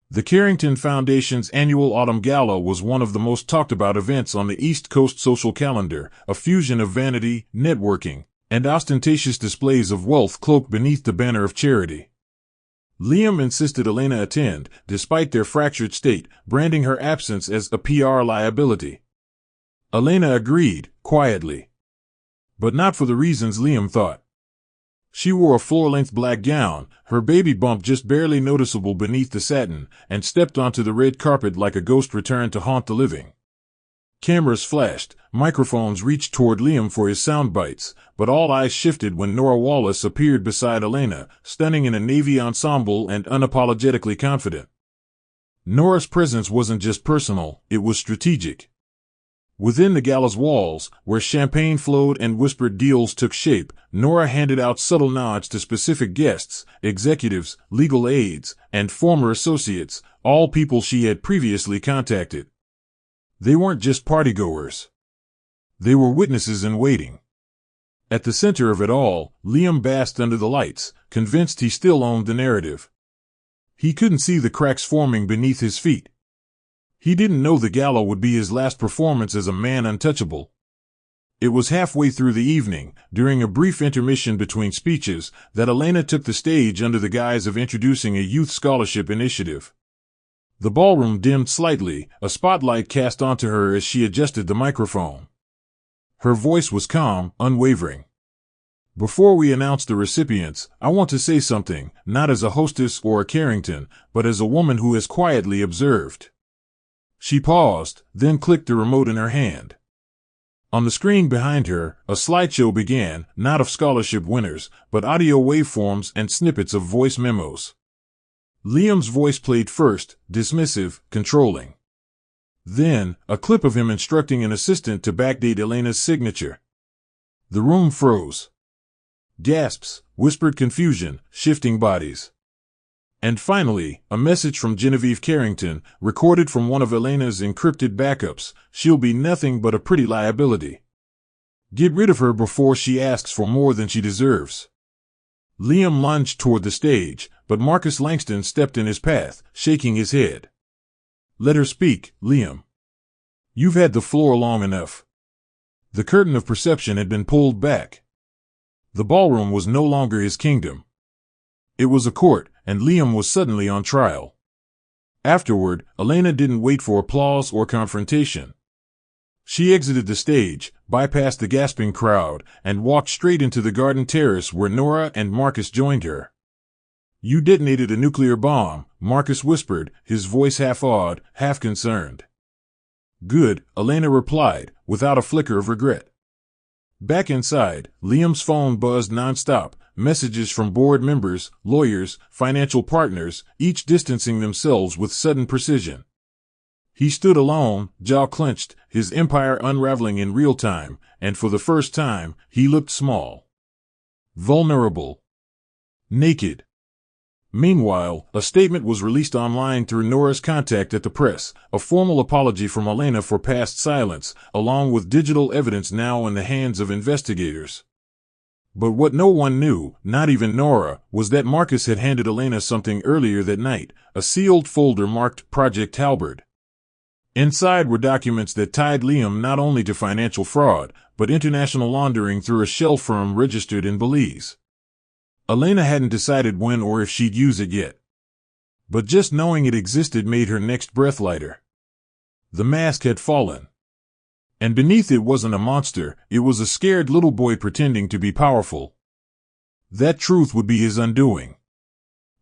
The Carrington Foundation's annual Autumn Gala was one of the most talked about events on the East Coast social calendar, a fusion of vanity, networking, and ostentatious displays of wealth cloaked beneath the banner of charity. Liam insisted Elena attend, despite their fractured state, branding her absence as a PR liability. Elena agreed, quietly. But not for the reasons Liam thought. She wore a floor-length black gown, her baby bump just barely noticeable beneath the satin, and stepped onto the red carpet like a ghost returned to haunt the living. Cameras flashed, microphones reached toward Liam for his sound bites, but all eyes shifted when Nora Wallace appeared beside Elena, stunning in a navy ensemble and unapologetically confident. Nora's presence wasn't just personal, it was strategic. Within the galla's walls, where champagne flowed and whispered deals took shape, Nora handed out subtle nods to specific guests, executives, legal aides, and former associates, all people she had previously contacted. They weren't just partygoers. They were witnesses in waiting. At the center of it all, Liam basked under the lights, convinced he still owned the narrative. He couldn't see the cracks forming beneath his feet. He didn't know the gala would be his last performance as a man untouchable. It was halfway through the evening, during a brief intermission between speeches, that Elena took the stage under the guise of introducing a youth scholarship initiative. The ballroom dimmed slightly, a spotlight cast onto her as she adjusted the microphone. Her voice was calm, unwavering. Before we announce the recipients, I want to say something, not as a hostess or a Carrington, but as a woman who has quietly observed. She paused, then clicked the remote in her hand. On the screen behind her, a slideshow began, not of scholarship winners, but audio waveforms and snippets of voice memos. Liam's voice played first, dismissive, controlling. Then, a clip of him instructing an assistant to backdate Elena's signature. The room froze. Gasps, whispered confusion, shifting bodies. And finally, a message from Genevieve Carrington, recorded from one of Elena's encrypted backups. She'll be nothing but a pretty liability. Get rid of her before she asks for more than she deserves. Liam lunged toward the stage, but Marcus Langston stepped in his path, shaking his head. Let her speak, Liam. You've had the floor long enough. The curtain of perception had been pulled back. The ballroom was no longer his kingdom. It was a court, and Liam was suddenly on trial. Afterward, Elena didn't wait for applause or confrontation. She exited the stage, bypassed the gasping crowd, and walked straight into the garden terrace where Nora and Marcus joined her. You detonated a nuclear bomb, Marcus whispered, his voice half awed, half concerned. Good, Elena replied, without a flicker of regret. Back inside, Liam's phone buzzed nonstop, messages from board members, lawyers, financial partners, each distancing themselves with sudden precision. He stood alone, jaw clenched, his empire unraveling in real time, and for the first time, he looked small. Vulnerable. Naked. Meanwhile, a statement was released online through Nora's contact at the press, a formal apology from Elena for past silence, along with digital evidence now in the hands of investigators. But what no one knew, not even Nora, was that Marcus had handed Elena something earlier that night, a sealed folder marked Project Halberd. Inside were documents that tied Liam not only to financial fraud, but international laundering through a shell firm registered in Belize. Elena hadn't decided when or if she'd use it yet. But just knowing it existed made her next breath lighter. The mask had fallen. And beneath it wasn't a monster, it was a scared little boy pretending to be powerful. That truth would be his undoing.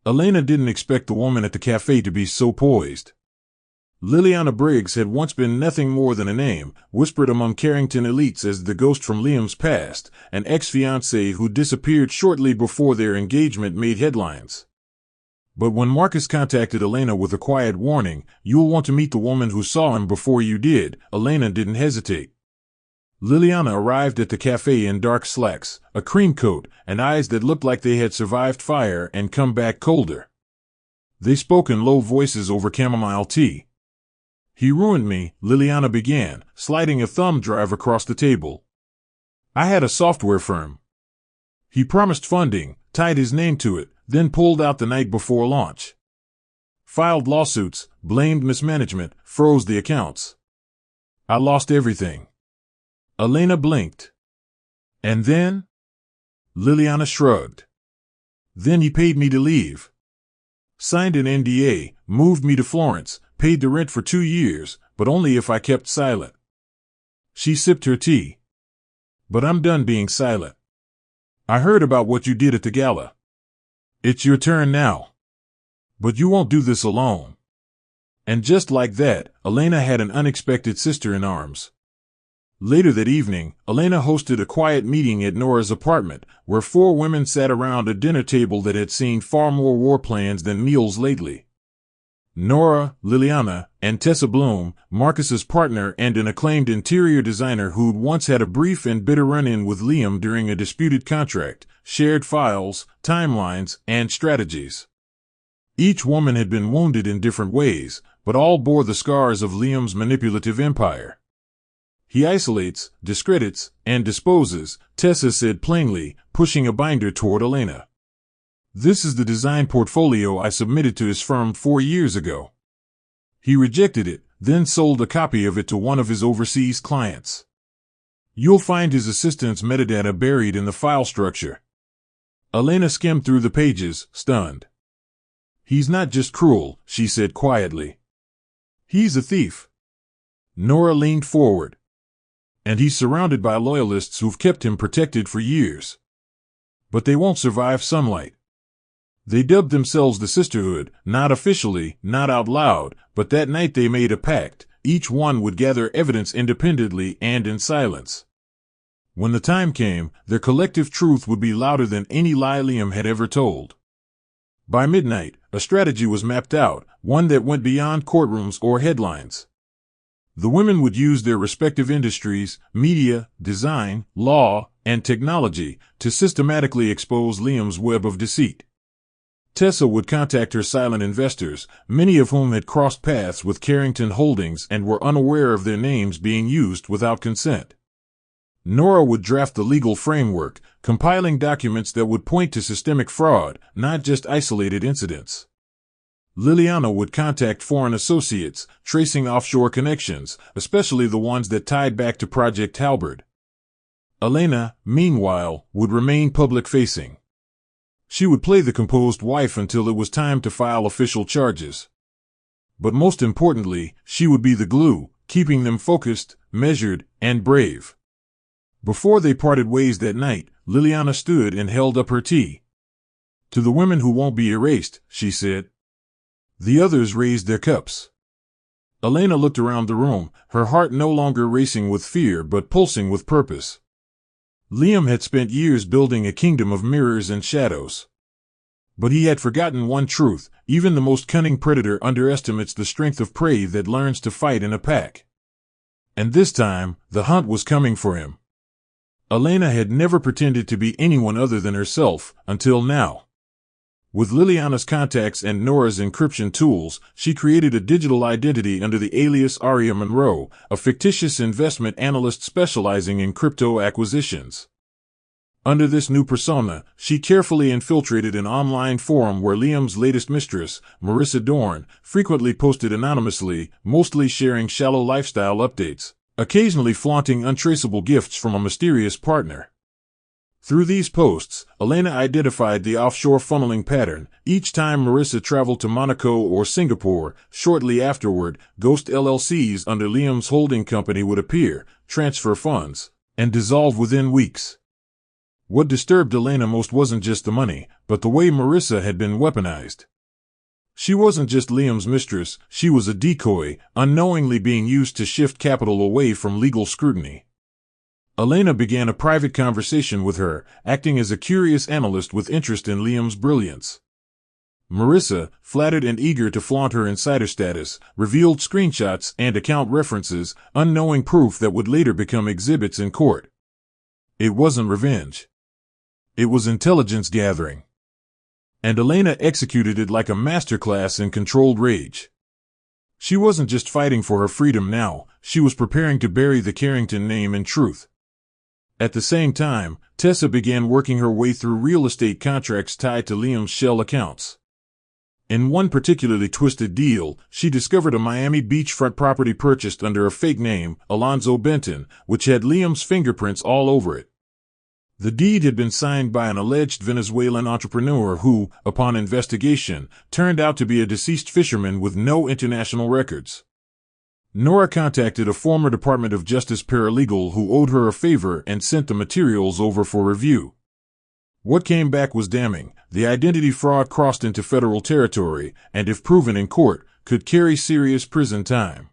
Elena didn't expect the woman at the cafe to be so poised. Liliana Briggs had once been nothing more than a name, whispered among Carrington elites as the ghost from Liam's past, an ex-fiancée who disappeared shortly before their engagement made headlines. But when Marcus contacted Elena with a quiet warning, "You'll want to meet the woman who saw him before you did," Elena didn't hesitate. Liliana arrived at the cafe in dark slacks, a cream coat, and eyes that looked like they had survived fire and come back colder. They spoke in low voices over chamomile tea. "He ruined me," Liliana began, sliding a thumb drive across the table. "I had a software firm. He promised funding, tied his name to it, then pulled out the night before launch. Filed lawsuits, blamed mismanagement, froze the accounts. I lost everything." Elena blinked. "And then?" Liliana shrugged. "Then he paid me to leave. Signed an NDA, moved me to Florence, paid the rent for 2 years, but only if I kept silent. She sipped her tea. But I'm done being silent. I heard about what you did at the gala. It's your turn now. But you won't do this alone. And just like that, Elena had an unexpected sister in arms. Later that evening, Elena hosted a quiet meeting at Nora's apartment, where 4 women sat around a dinner table that had seen far more war plans than meals lately. Nora, Liliana, and Tessa Bloom, Marcus's partner and an acclaimed interior designer who'd once had a brief and bitter run-in with Liam during a disputed contract, shared files, timelines, and strategies. Each woman had been wounded in different ways, but all bore the scars of Liam's manipulative empire. He isolates, discredits, and disposes, Tessa said plainly, pushing a binder toward Elena. This is the design portfolio I submitted to his firm 4 years ago. He rejected it, then sold a copy of it to one of his overseas clients. You'll find his assistant's metadata buried in the file structure. Elena skimmed through the pages, stunned. He's not just cruel, she said quietly. He's a thief. Nora leaned forward. And he's surrounded by loyalists who've kept him protected for years. But they won't survive sunlight. They dubbed themselves the Sisterhood, not officially, not out loud, but that night they made a pact. Each one would gather evidence independently and in silence. When the time came, their collective truth would be louder than any lie Liam had ever told. By midnight, a strategy was mapped out, one that went beyond courtrooms or headlines. The women would use their respective industries, media, design, law, and technology, to systematically expose Liam's web of deceit. Tessa would contact her silent investors, many of whom had crossed paths with Carrington Holdings and were unaware of their names being used without consent. Nora would draft the legal framework, compiling documents that would point to systemic fraud, not just isolated incidents. Liliana would contact foreign associates, tracing offshore connections, especially the ones that tied back to Project Halberd. Elena, meanwhile, would remain public-facing. She would play the composed wife until it was time to file official charges. But most importantly, she would be the glue, keeping them focused, measured, and brave. Before they parted ways that night, Liliana stood and held up her tea. To the women who won't be erased, she said. The others raised their cups. Elena looked around the room, her heart no longer racing with fear but pulsing with purpose. Liam had spent years building a kingdom of mirrors and shadows. But he had forgotten one truth: even the most cunning predator underestimates the strength of prey that learns to fight in a pack. And this time, the hunt was coming for him. Elena had never pretended to be anyone other than herself, until now. With Liliana's contacts and Nora's encryption tools, she created a digital identity under the alias Aria Monroe, a fictitious investment analyst specializing in crypto acquisitions. Under this new persona, she carefully infiltrated an online forum where Liam's latest mistress, Marissa Dorn, frequently posted anonymously, mostly sharing shallow lifestyle updates, occasionally flaunting untraceable gifts from a mysterious partner. Through these posts, Elena identified the offshore funneling pattern. Each time Marissa traveled to Monaco or Singapore, shortly afterward, ghost LLCs under Liam's holding company would appear, transfer funds, and dissolve within weeks. What disturbed Elena most wasn't just the money, but the way Marissa had been weaponized. She wasn't just Liam's mistress, she was a decoy, unknowingly being used to shift capital away from legal scrutiny. Elena began a private conversation with her, acting as a curious analyst with interest in Liam's brilliance. Marissa, flattered and eager to flaunt her insider status, revealed screenshots and account references, unknowing proof that would later become exhibits in court. It wasn't revenge. It was intelligence gathering. And Elena executed it like a masterclass in controlled rage. She wasn't just fighting for her freedom now, she was preparing to bury the Carrington name in truth. At the same time, Tessa began working her way through real estate contracts tied to Liam's shell accounts. In one particularly twisted deal, she discovered a Miami beachfront property purchased under a fake name, Alonzo Benton, which had Liam's fingerprints all over it. The deed had been signed by an alleged Venezuelan entrepreneur who, upon investigation, turned out to be a deceased fisherman with no international records. Nora contacted a former Department of Justice paralegal who owed her a favor and sent the materials over for review. What came back was damning. The identity fraud crossed into federal territory, and if proven in court, could carry serious prison time.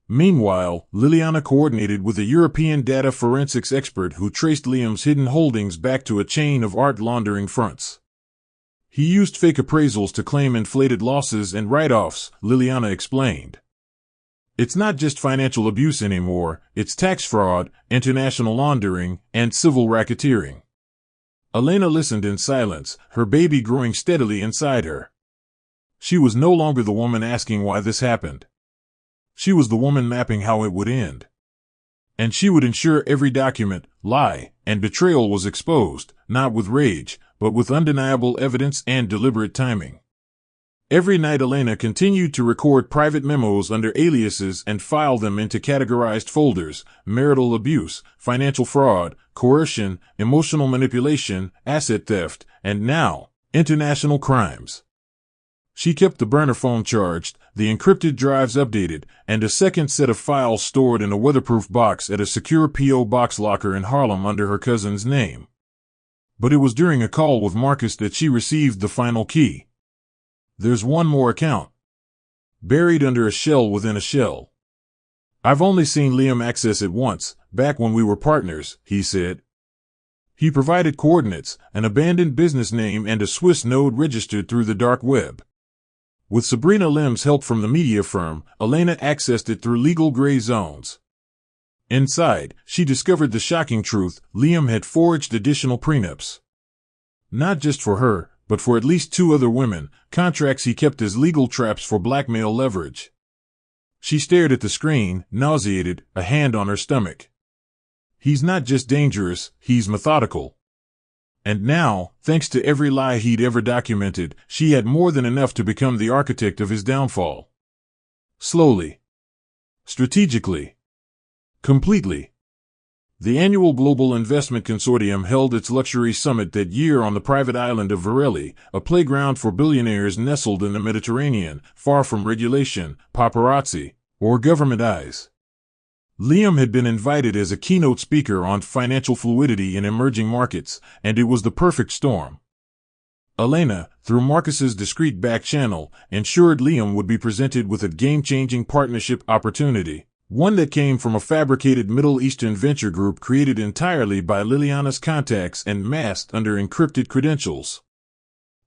Meanwhile, Liliana coordinated with a European data forensics expert who traced Liam's hidden holdings back to a chain of art laundering fronts. He used fake appraisals to claim inflated losses and write-offs, Liliana explained. It's not just financial abuse anymore, it's tax fraud, international laundering, and civil racketeering. Elena listened in silence, her baby growing steadily inside her. She was no longer the woman asking why this happened. She was the woman mapping how it would end. And she would ensure every document, lie, and betrayal was exposed, not with rage, but with undeniable evidence and deliberate timing. Every night Elena continued to record private memos under aliases and file them into categorized folders: marital abuse, financial fraud, coercion, emotional manipulation, asset theft, and now, international crimes. She kept the burner phone charged, the encrypted drives updated, and a second set of files stored in a weatherproof box at a secure P.O. box locker in Harlem under her cousin's name. But it was during a call with Marcus that she received the final key. There's one more account. Buried under a shell within a shell. I've only seen Liam access it once, back when we were partners, he said. He provided coordinates, an abandoned business name, and a Swiss node registered through the dark web. With Sabrina Lim's help from the media firm, Elena accessed it through legal gray zones. Inside, she discovered the shocking truth: Liam had forged additional prenups. Not just for her, but for at least 2 other women, contracts he kept as legal traps for blackmail leverage. She stared at the screen, nauseated, a hand on her stomach. He's not just dangerous, he's methodical. And now, thanks to every lie he'd ever documented, she had more than enough to become the architect of his downfall. Slowly. Strategically. Completely. The annual Global Investment Consortium held its luxury summit that year on the private island of Varelli, a playground for billionaires nestled in the Mediterranean, far from regulation, paparazzi, or government eyes. Liam had been invited as a keynote speaker on financial fluidity in emerging markets, and it was the perfect storm. Elena, through Marcus's discreet back channel, ensured Liam would be presented with a game-changing partnership opportunity, one that came from a fabricated Middle Eastern venture group created entirely by Liliana's contacts and masked under encrypted credentials.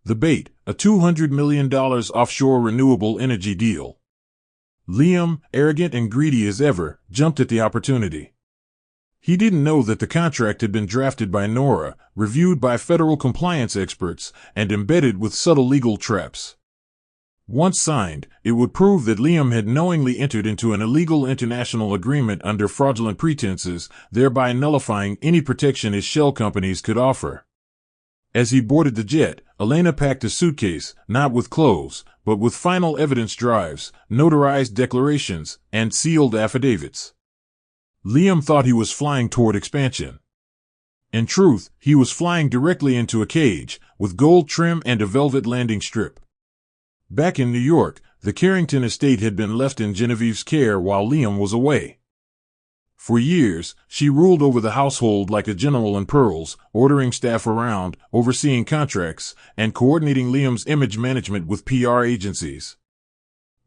The bait, a $200 million offshore renewable energy deal. Liam, arrogant and greedy as ever, jumped at the opportunity. He didn't know that the contract had been drafted by Nora, reviewed by federal compliance experts, and embedded with subtle legal traps. Once signed, it would prove that Liam had knowingly entered into an illegal international agreement under fraudulent pretenses, thereby nullifying any protection his shell companies could offer. As he boarded the jet, Elena packed a suitcase, not with clothes, but with final evidence drives, notarized declarations, and sealed affidavits. Liam thought he was flying toward expansion. In truth, he was flying directly into a cage, with gold trim and a velvet landing strip. Back in New York, the Carrington estate had been left in Genevieve's care while Liam was away. For years, she ruled over the household like a general in pearls, ordering staff around, overseeing contracts, and coordinating Liam's image management with PR agencies.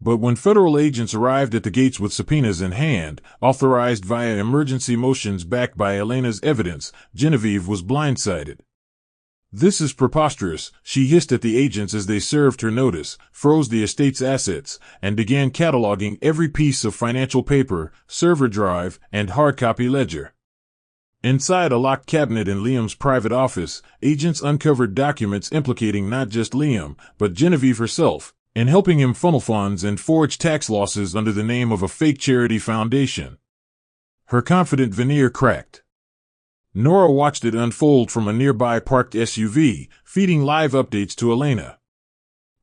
But when federal agents arrived at the gates with subpoenas in hand, authorized via emergency motions backed by Elena's evidence, Genevieve was blindsided. "This is preposterous," she hissed at the agents as they served her notice, froze the estate's assets, and began cataloging every piece of financial paper, server drive, and hard-copy ledger. Inside a locked cabinet in Liam's private office, agents uncovered documents implicating not just Liam, but Genevieve herself, in helping him funnel funds and forge tax losses under the name of a fake charity foundation. Her confident veneer cracked. Nora watched it unfold from a nearby parked SUV, feeding live updates to Elena.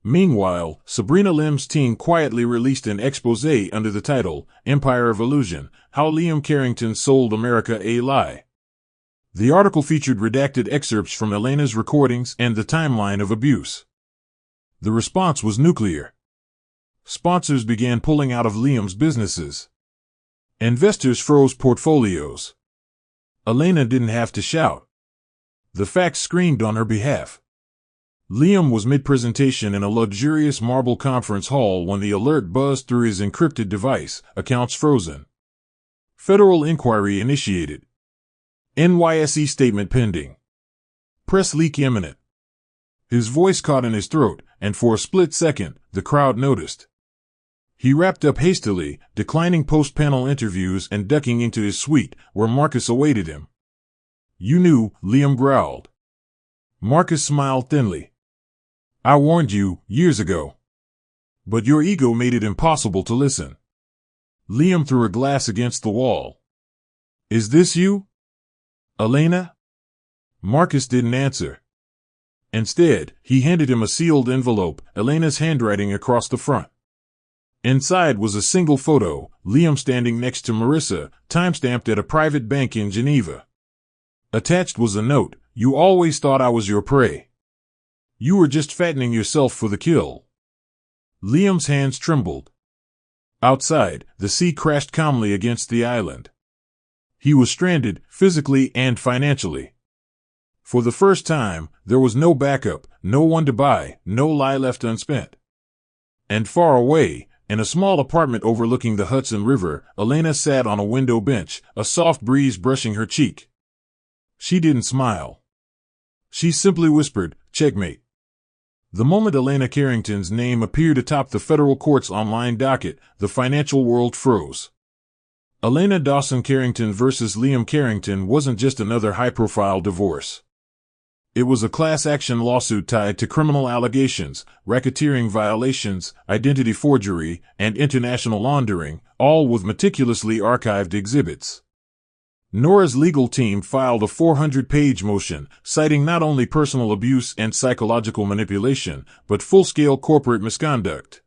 Meanwhile, Sabrina Lim's team quietly released an exposé under the title, Empire of Illusion, How Liam Carrington Sold America a Lie. The article featured redacted excerpts from Elena's recordings and the timeline of abuse. The response was nuclear. Sponsors began pulling out of Liam's businesses. Investors froze portfolios. Elena didn't have to shout. The facts screamed on her behalf. Liam was mid-presentation in a luxurious marble conference hall when the alert buzzed through his encrypted device, accounts frozen. Federal inquiry initiated. NYSE statement pending. Press leak imminent. His voice caught in his throat, and for a split second, the crowd noticed. He wrapped up hastily, declining post-panel interviews and ducking into his suite, where Marcus awaited him. "You knew," Liam growled. Marcus smiled thinly. "I warned you, years ago. But your ego made it impossible to listen." Liam threw a glass against the wall. "Is this you, Elena?" Marcus didn't answer. Instead, he handed him a sealed envelope, Elena's handwriting across the front. Inside was a single photo, Liam standing next to Marissa, timestamped at a private bank in Geneva. Attached was a note, "You always thought I was your prey. You were just fattening yourself for the kill." Liam's hands trembled. Outside, the sea crashed calmly against the island. He was stranded, physically and financially. For the first time, there was no backup, no one to buy, no lie left unspent. And far away, in a small apartment overlooking the Hudson River, Elena sat on a window bench, a soft breeze brushing her cheek. She didn't smile. She simply whispered, "Checkmate." The moment Elena Carrington's name appeared atop the federal court's online docket, the financial world froze. Elena Dawson Carrington versus Liam Carrington wasn't just another high-profile divorce. It was a class-action lawsuit tied to criminal allegations, racketeering violations, identity forgery, and international laundering, all with meticulously archived exhibits. Nora's legal team filed a 400-page motion, citing not only personal abuse and psychological manipulation, but full-scale corporate misconduct.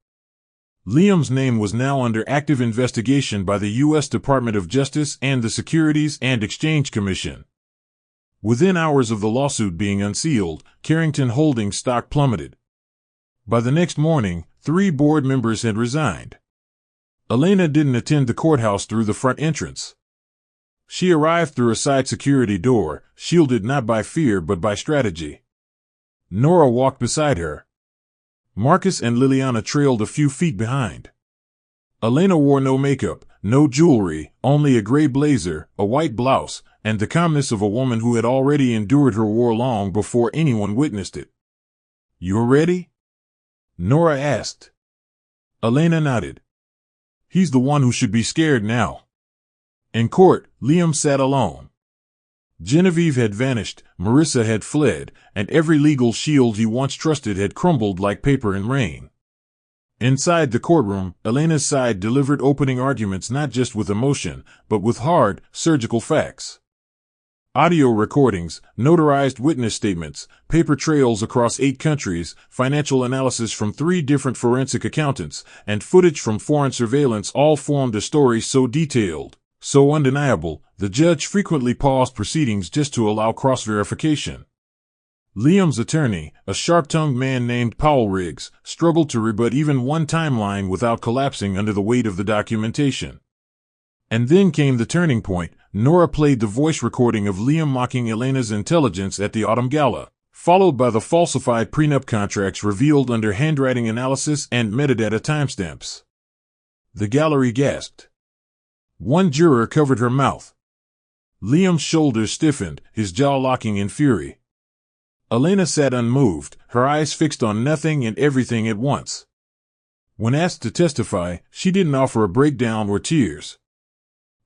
Liam's name was now under active investigation by the U.S. Department of Justice and the Securities and Exchange Commission. Within hours of the lawsuit being unsealed, Carrington Holdings stock plummeted. By the next morning, 3 board members had resigned. Elena didn't attend the courthouse through the front entrance. She arrived through a side security door, shielded not by fear but by strategy. Nora walked beside her. Marcus and Liliana trailed a few feet behind. Elena wore no makeup, no jewelry, only a gray blazer, a white blouse, and the calmness of a woman who had already endured her war long before anyone witnessed it. "You're ready?" Nora asked. Elena nodded. "He's the one who should be scared now." In court, Liam sat alone. Genevieve had vanished, Marissa had fled, and every legal shield he once trusted had crumbled like paper in rain. Inside the courtroom, Elena's side delivered opening arguments not just with emotion, but with hard, surgical facts. Audio recordings, notarized witness statements, paper trails across 8 countries, financial analysis from 3 different forensic accountants, and footage from foreign surveillance all formed a story so detailed, so undeniable, the judge frequently paused proceedings just to allow cross-verification. Liam's attorney, a sharp-tongued man named Powell Riggs, struggled to rebut even one timeline without collapsing under the weight of the documentation. And then came the turning point. Nora played the voice recording of Liam mocking Elena's intelligence at the Autumn Gala, followed by the falsified prenup contracts revealed under handwriting analysis and metadata timestamps. The gallery gasped. One juror covered her mouth. Liam's shoulders stiffened, his jaw locking in fury. Elena sat unmoved, her eyes fixed on nothing and everything at once. When asked to testify, she didn't offer a breakdown or tears.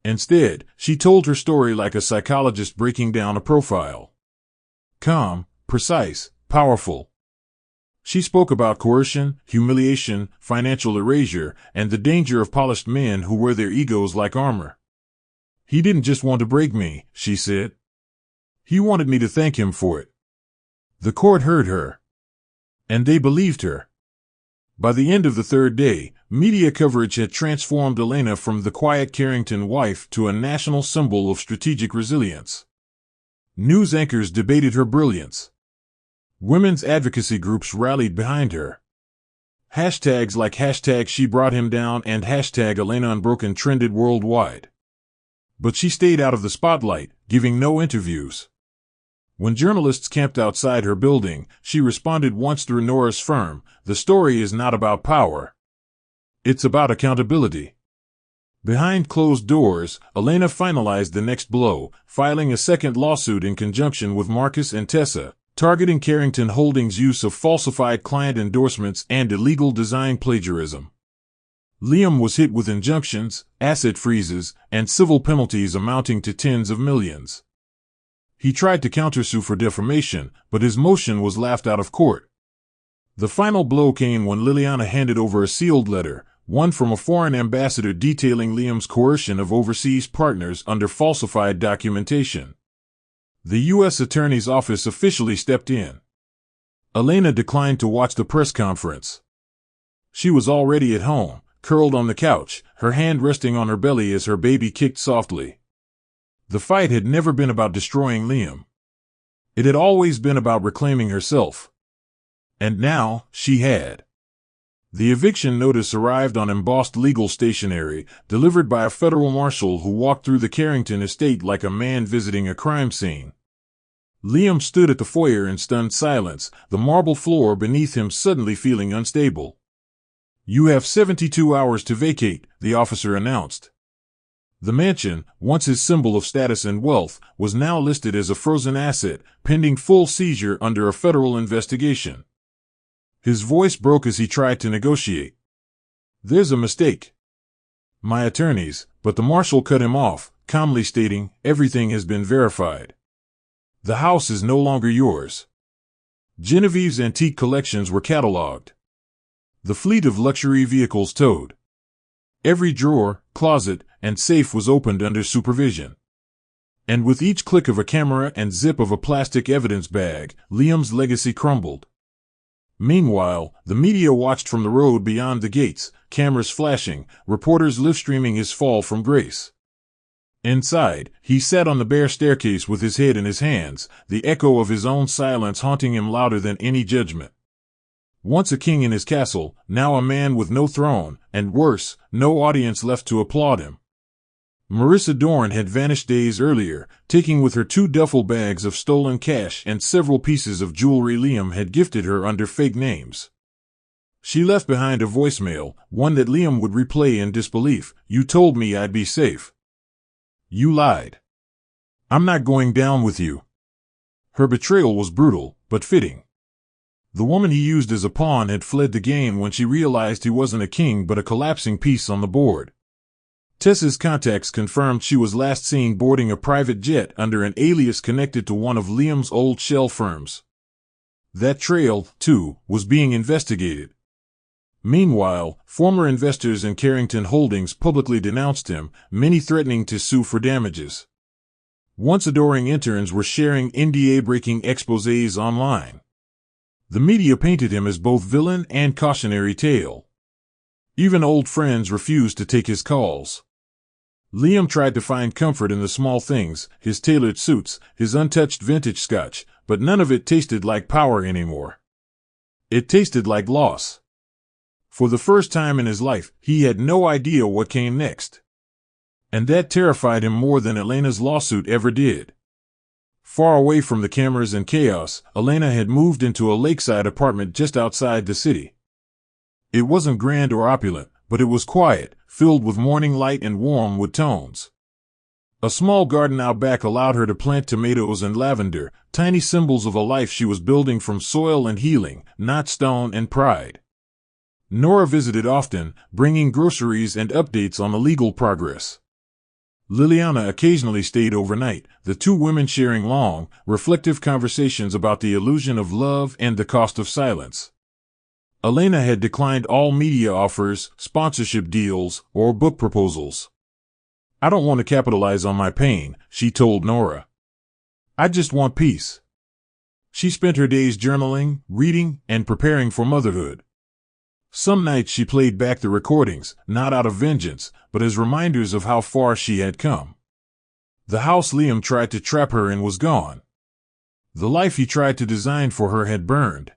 Instead, she told her story like a psychologist breaking down a profile. Calm, precise, powerful. She spoke about coercion, humiliation, financial erasure, and the danger of polished men who wear their egos like armor. "He didn't just want to break me," she said. "He wanted me to thank him for it." The court heard her. And they believed her. By the end of the 3rd day, media coverage had transformed Elena from the quiet Carrington wife to a national symbol of strategic resilience. News anchors debated her brilliance. Women's advocacy groups rallied behind her. Hashtags like hashtag she brought him down and hashtag Elena Unbroken trended worldwide. But she stayed out of the spotlight, giving no interviews. When journalists camped outside her building, she responded once through Nora's firm, "The story is not about power. It's about accountability." Behind closed doors, Elena finalized the next blow, filing a second lawsuit in conjunction with Marcus and Tessa, targeting Carrington Holdings' use of falsified client endorsements and illegal design plagiarism. Liam was hit with injunctions, asset freezes, and civil penalties amounting to tens of millions. He tried to countersue for defamation, but his motion was laughed out of court. The final blow came when Liliana handed over a sealed letter, one from a foreign ambassador detailing Liam's coercion of overseas partners under falsified documentation. The U.S. Attorney's Office officially stepped in. Elena declined to watch the press conference. She was already at home, curled on the couch, her hand resting on her belly as her baby kicked softly. The fight had never been about destroying Liam. It had always been about reclaiming herself. And now, she had. The eviction notice arrived on embossed legal stationery, delivered by a federal marshal who walked through the Carrington estate like a man visiting a crime scene. Liam stood at the foyer in stunned silence, the marble floor beneath him suddenly feeling unstable. "You have 72 hours to vacate," the officer announced. The mansion, once his symbol of status and wealth, was now listed as a frozen asset, pending full seizure under a federal investigation. His voice broke as he tried to negotiate. "There's a mistake. My attorneys," but the marshal cut him off, calmly stating, "Everything has been verified. The house is no longer yours." Genevieve's antique collections were catalogued. The fleet of luxury vehicles towed. Every drawer, closet, and safe was opened under supervision. And with each click of a camera and zip of a plastic evidence bag, Liam's legacy crumbled. Meanwhile, the media watched from the road beyond the gates, cameras flashing, reporters live-streaming his fall from grace. Inside, he sat on the bare staircase with his head in his hands, the echo of his own silence haunting him louder than any judgment. Once a king in his castle, now a man with no throne, and worse, no audience left to applaud him. Marissa Dorn had vanished days earlier, taking with her 2 duffel bags of stolen cash and several pieces of jewelry Liam had gifted her under fake names. She left behind a voicemail, one that Liam would replay in disbelief. "You told me I'd be safe. You lied. I'm not going down with you." Her betrayal was brutal, but fitting. The woman he used as a pawn had fled the game when she realized he wasn't a king but a collapsing piece on the board. Tessa's contacts confirmed she was last seen boarding a private jet under an alias connected to one of Liam's old shell firms. That trail, too, was being investigated. Meanwhile, former investors in Carrington Holdings publicly denounced him, many threatening to sue for damages. Once adoring interns were sharing NDA-breaking exposés online. The media painted him as both villain and cautionary tale. Even old friends refused to take his calls. Liam tried to find comfort in the small things, his tailored suits, his untouched vintage scotch, but none of it tasted like power anymore. It tasted like loss. For the first time in his life, he had no idea what came next. And that terrified him more than Elena's lawsuit ever did. Far away from the cameras and chaos, Elena had moved into a lakeside apartment just outside the city. It wasn't grand or opulent, but it was quiet, filled with morning light and warm wood tones. A small garden out back allowed her to plant tomatoes and lavender, tiny symbols of a life she was building from soil and healing, not stone and pride. Nora visited often, bringing groceries and updates on the legal progress. Liliana occasionally stayed overnight, the 2 women sharing long, reflective conversations about the illusion of love and the cost of silence. Elena had declined all media offers, sponsorship deals, or book proposals. "I don't want to capitalize on my pain," she told Nora. "I just want peace." She spent her days journaling, reading, and preparing for motherhood. Some nights she played back the recordings, not out of vengeance, but as reminders of how far she had come. The house Liam tried to trap her in was gone. The life he tried to design for her had burned.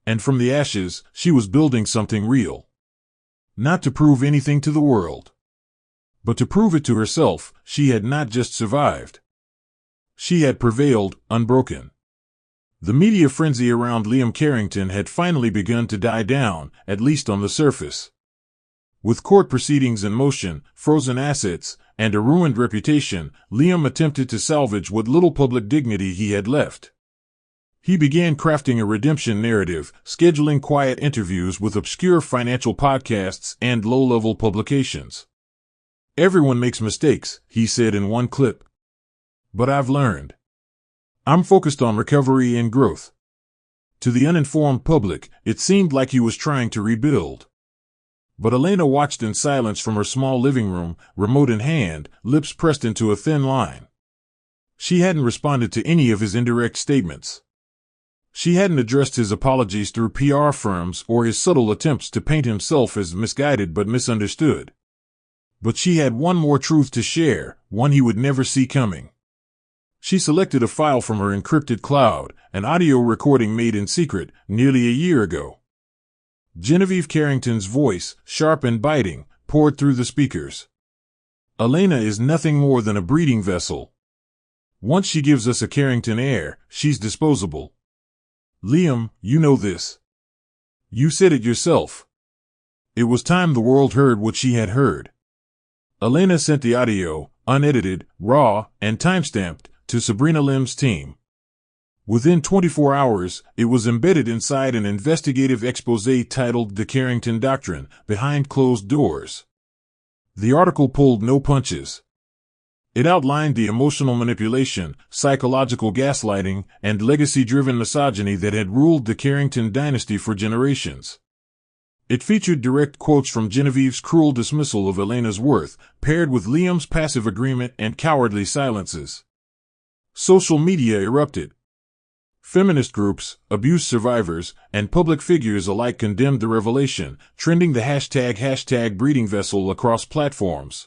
And from the ashes, she was building something real. Not to prove anything to the world, but to prove it to herself. She had not just survived. She had prevailed, unbroken. The media frenzy around Liam Carrington had finally begun to die down, at least on the surface. With court proceedings in motion, frozen assets, and a ruined reputation, Liam attempted to salvage what little public dignity he had left. He began crafting a redemption narrative, scheduling quiet interviews with obscure financial podcasts and low-level publications. "Everyone makes mistakes," he said in one clip. "But I've learned. I'm focused on recovery and growth." To the uninformed public, it seemed like he was trying to rebuild. But Elena watched in silence from her small living room, remote in hand, lips pressed into a thin line. She hadn't responded to any of his indirect statements. She hadn't addressed his apologies through PR firms or his subtle attempts to paint himself as misguided but misunderstood. But she had one more truth to share, one he would never see coming. She selected a file from her encrypted cloud, an audio recording made in secret, nearly a year ago. Genevieve Carrington's voice, sharp and biting, poured through the speakers. "Elena is nothing more than a breeding vessel. Once she gives us a Carrington heir, she's disposable. Liam, you know this. You said it yourself. It was time the world heard what she had heard." Elena sent the audio, unedited, raw, and timestamped, to Sabrina Lim's team. Within 24 hours, it was embedded inside an investigative exposé titled "The Carrington Doctrine: Behind Closed Doors." The article pulled no punches. It outlined the emotional manipulation, psychological gaslighting, and legacy-driven misogyny that had ruled the Carrington dynasty for generations. It featured direct quotes from Genevieve's cruel dismissal of Elena's worth, paired with Liam's passive agreement and cowardly silences. Social media erupted. Feminist groups, abuse survivors, and public figures alike condemned the revelation, trending the hashtag breeding vessel across platforms.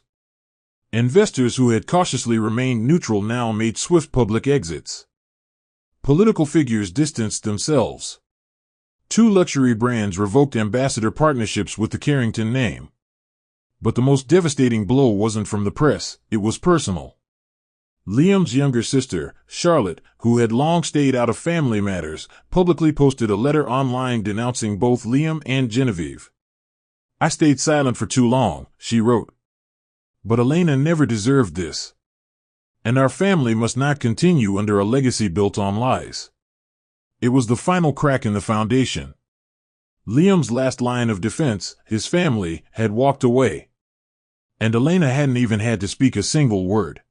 Investors who had cautiously remained neutral now made swift public exits. Political figures distanced themselves. 2 luxury brands revoked ambassador partnerships with the Carrington name. But the most devastating blow wasn't from the press, it was personal. Liam's younger sister, Charlotte, who had long stayed out of family matters, publicly posted a letter online denouncing both Liam and Genevieve. "I stayed silent for too long," she wrote. "But Elena never deserved this. And our family must not continue under a legacy built on lies." It was the final crack in the foundation. Liam's last line of defense, his family, had walked away. And Elena hadn't even had to speak a single word.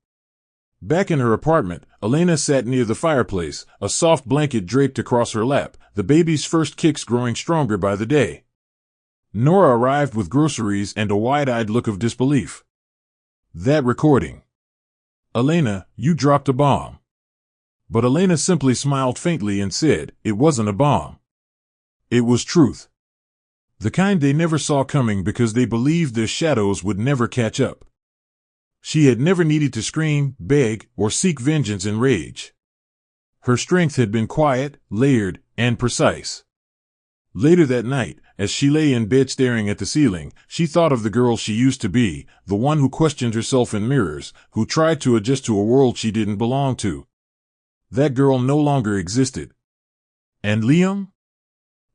Back in her apartment, Elena sat near the fireplace, a soft blanket draped across her lap, the baby's first kicks growing stronger by the day. Nora arrived with groceries and a wide-eyed look of disbelief. "That recording. Elena, you dropped a bomb." But Elena simply smiled faintly and said, "It wasn't a bomb. It was truth. The kind they never saw coming because they believed their shadows would never catch up." She had never needed to scream, beg, or seek vengeance in rage. Her strength had been quiet, layered, and precise. Later that night, as she lay in bed staring at the ceiling, she thought of the girl she used to be, the one who questioned herself in mirrors, who tried to adjust to a world she didn't belong to. That girl no longer existed. And Liam?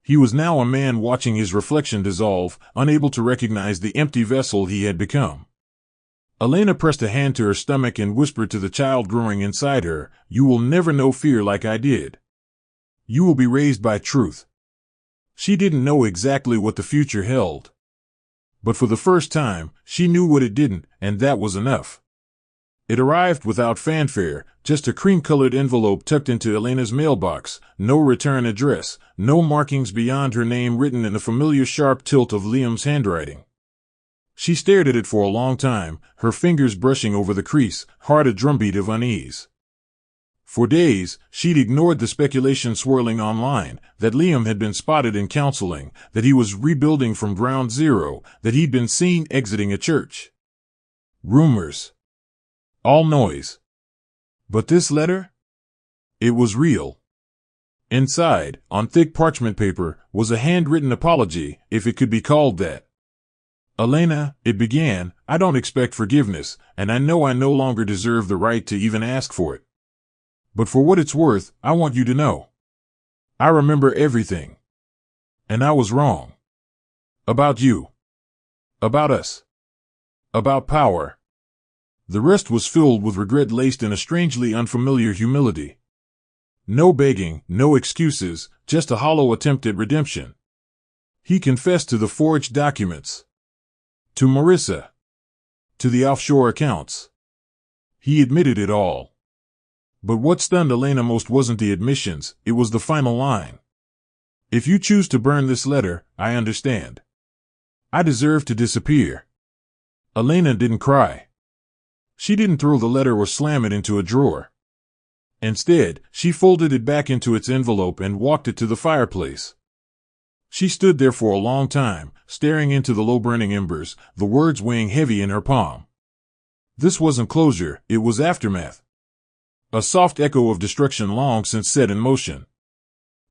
He was now a man watching his reflection dissolve, unable to recognize the empty vessel he had become. Elena pressed a hand to her stomach and whispered to the child growing inside her, "You will never know fear like I did. You will be raised by truth." She didn't know exactly what the future held. But for the first time, she knew what it didn't, and that was enough. It arrived without fanfare, just a cream-colored envelope tucked into Elena's mailbox, no return address, no markings beyond her name written in the familiar sharp tilt of Liam's handwriting. She stared at it for a long time, her fingers brushing over the crease, heart a drumbeat of unease. For days, she'd ignored the speculation swirling online, that Liam had been spotted in counseling, that he was rebuilding from ground zero, that he'd been seen exiting a church. Rumors. All noise. But this letter? It was real. Inside, on thick parchment paper, was a handwritten apology, if it could be called that. Elena, it began, I don't expect forgiveness, and I know I no longer deserve the right to even ask for it. But for what it's worth, I want you to know. I remember everything. And I was wrong. About you. About us. About power. The rest was filled with regret laced in a strangely unfamiliar humility. No begging, no excuses, just a hollow attempt at redemption. He confessed to the forged documents. To Marissa. To the offshore accounts. He admitted it all. But what stunned Elena most wasn't the admissions, it was the final line. If you choose to burn this letter, I understand. I deserve to disappear. Elena didn't cry. She didn't throw the letter or slam it into a drawer. Instead, she folded it back into its envelope and walked it to the fireplace. She stood there for a long time, staring into the low-burning embers, the words weighing heavy in her palm. This wasn't closure, it was aftermath. A soft echo of destruction long since set in motion.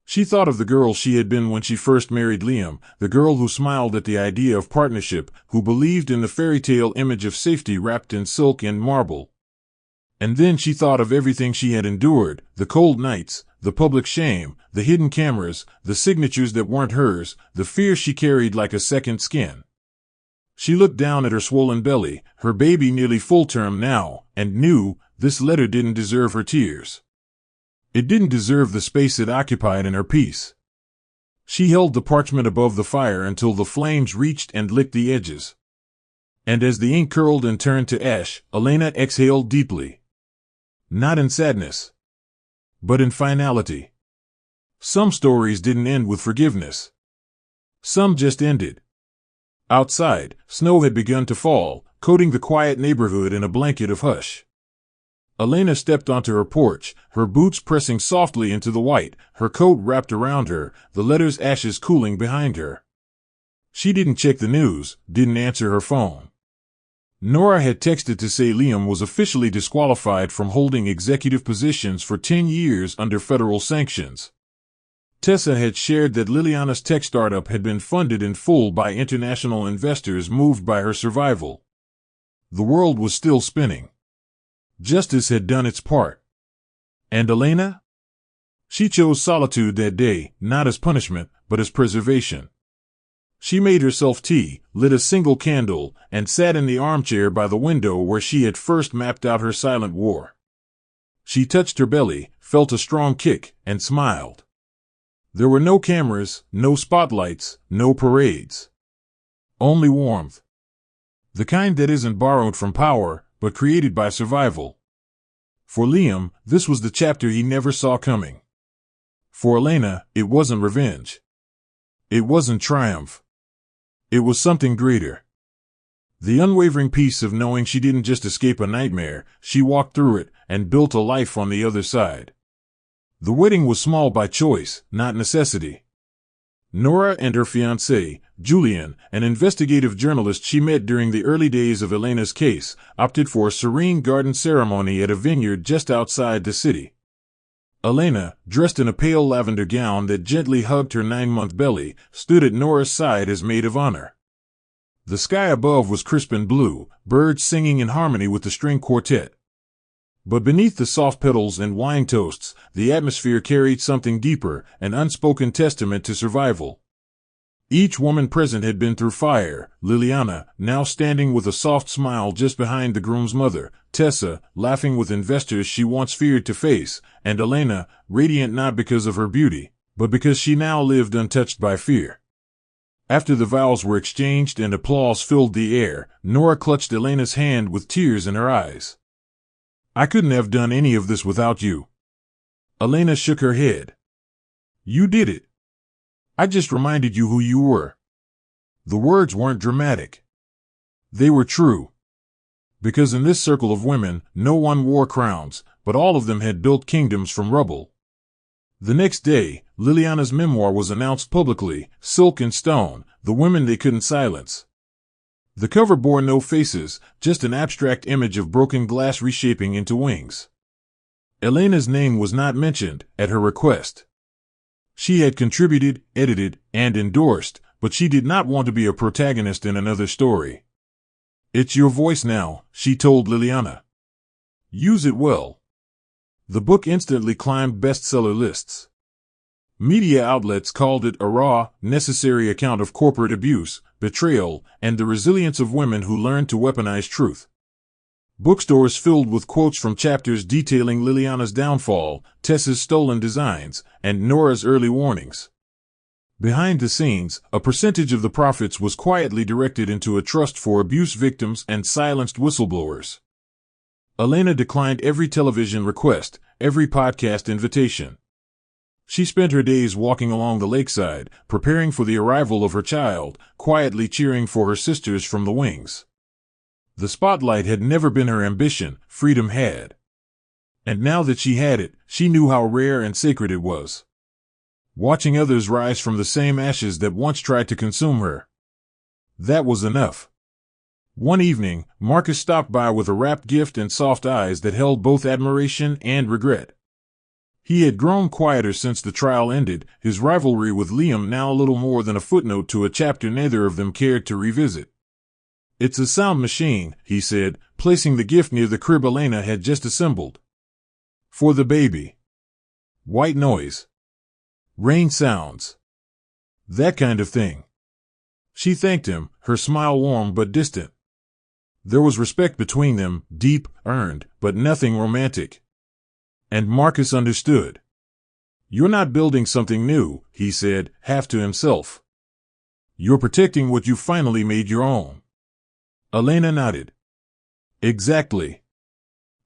She thought of the girl she had been when she first married Liam, the girl who smiled at the idea of partnership, who believed in the fairy tale image of safety wrapped in silk and marble. And then she thought of everything she had endured, the cold nights, the public shame, the hidden cameras, the signatures that weren't hers, the fear she carried like a second skin. She looked down at her swollen belly, her baby nearly full-term now, and knew this letter didn't deserve her tears. It didn't deserve the space it occupied in her peace. She held the parchment above the fire until the flames reached and licked the edges. And as the ink curled and turned to ash, Elena exhaled deeply. Not in sadness, but in finality. Some stories didn't end with forgiveness. Some just ended. Outside, snow had begun to fall, coating the quiet neighborhood in a blanket of hush. Elena stepped onto her porch, her boots pressing softly into the white, her coat wrapped around her, the letter's ashes cooling behind her. She didn't check the news, didn't answer her phone. Nora had texted to say Liam was officially disqualified from holding executive positions for 10 years under federal sanctions. Tessa had shared that Liliana's tech startup had been funded in full by international investors moved by her survival. The world was still spinning. Justice had done its part. And Elena? She chose solitude that day, not as punishment, but as preservation. She made herself tea, lit a single candle, and sat in the armchair by the window where she had first mapped out her silent war. She touched her belly, felt a strong kick, and smiled. There were no cameras, no spotlights, no parades. Only warmth. The kind that isn't borrowed from power, but created by survival. For Liam, this was the chapter he never saw coming. For Elena, it wasn't revenge. It wasn't triumph. It was something greater. The unwavering peace of knowing she didn't just escape a nightmare, she walked through it and built a life on the other side. The wedding was small by choice, not necessity. Nora and her fiancé, Julian, an investigative journalist she met during the early days of Elena's case, opted for a serene garden ceremony at a vineyard just outside the city. Elena, dressed in a pale lavender gown that gently hugged her 9-month belly, stood at Nora's side as maid of honor. The sky above was crisp and blue, birds singing in harmony with the string quartet. But beneath the soft petals and wine toasts, the atmosphere carried something deeper, an unspoken testament to survival. Each woman present had been through fire, Liliana, now standing with a soft smile just behind the groom's mother, Tessa, laughing with investors she once feared to face, and Elena, radiant not because of her beauty, but because she now lived untouched by fear. After the vows were exchanged and applause filled the air, Nora clutched Elena's hand with tears in her eyes. I couldn't have done any of this without you. Elena shook her head. You did it. I just reminded you who you were. The words weren't dramatic. They were true. Because in this circle of women, no one wore crowns, but all of them had built kingdoms from rubble. The next day, Liliana's memoir was announced publicly, Silk and Stone, the women they couldn't silence. The cover bore no faces, just an abstract image of broken glass reshaping into wings. Elena's name was not mentioned at her request. She had contributed, edited, and endorsed, but she did not want to be a protagonist in another story. "It's your voice now," she told Liliana. "Use it well." The book instantly climbed bestseller lists. Media outlets called it a raw, necessary account of corporate abuse, betrayal, and the resilience of women who learned to weaponize truth. Bookstores filled with quotes from chapters detailing Liliana's downfall, Tessa's stolen designs, and Nora's early warnings. Behind the scenes, a percentage of the profits was quietly directed into a trust for abuse victims and silenced whistleblowers. Elena declined every television request, every podcast invitation. She spent her days walking along the lakeside, preparing for the arrival of her child, quietly cheering for her sisters from the wings. The spotlight had never been her ambition, freedom had. And now that she had it, she knew how rare and sacred it was. Watching others rise from the same ashes that once tried to consume her. That was enough. One evening, Marcus stopped by with a wrapped gift and soft eyes that held both admiration and regret. He had grown quieter since the trial ended, his rivalry with Liam now little more than a footnote to a chapter neither of them cared to revisit. "It's a sound machine," he said, placing the gift near the crib Elena had just assembled. "For the baby. White noise. Rain sounds. That kind of thing." She thanked him, her smile warm but distant. There was respect between them, deep, earned, but nothing romantic. And Marcus understood. "You're not building something new," he said, half to himself. "You're protecting what you finally made your own." Elena nodded. "Exactly."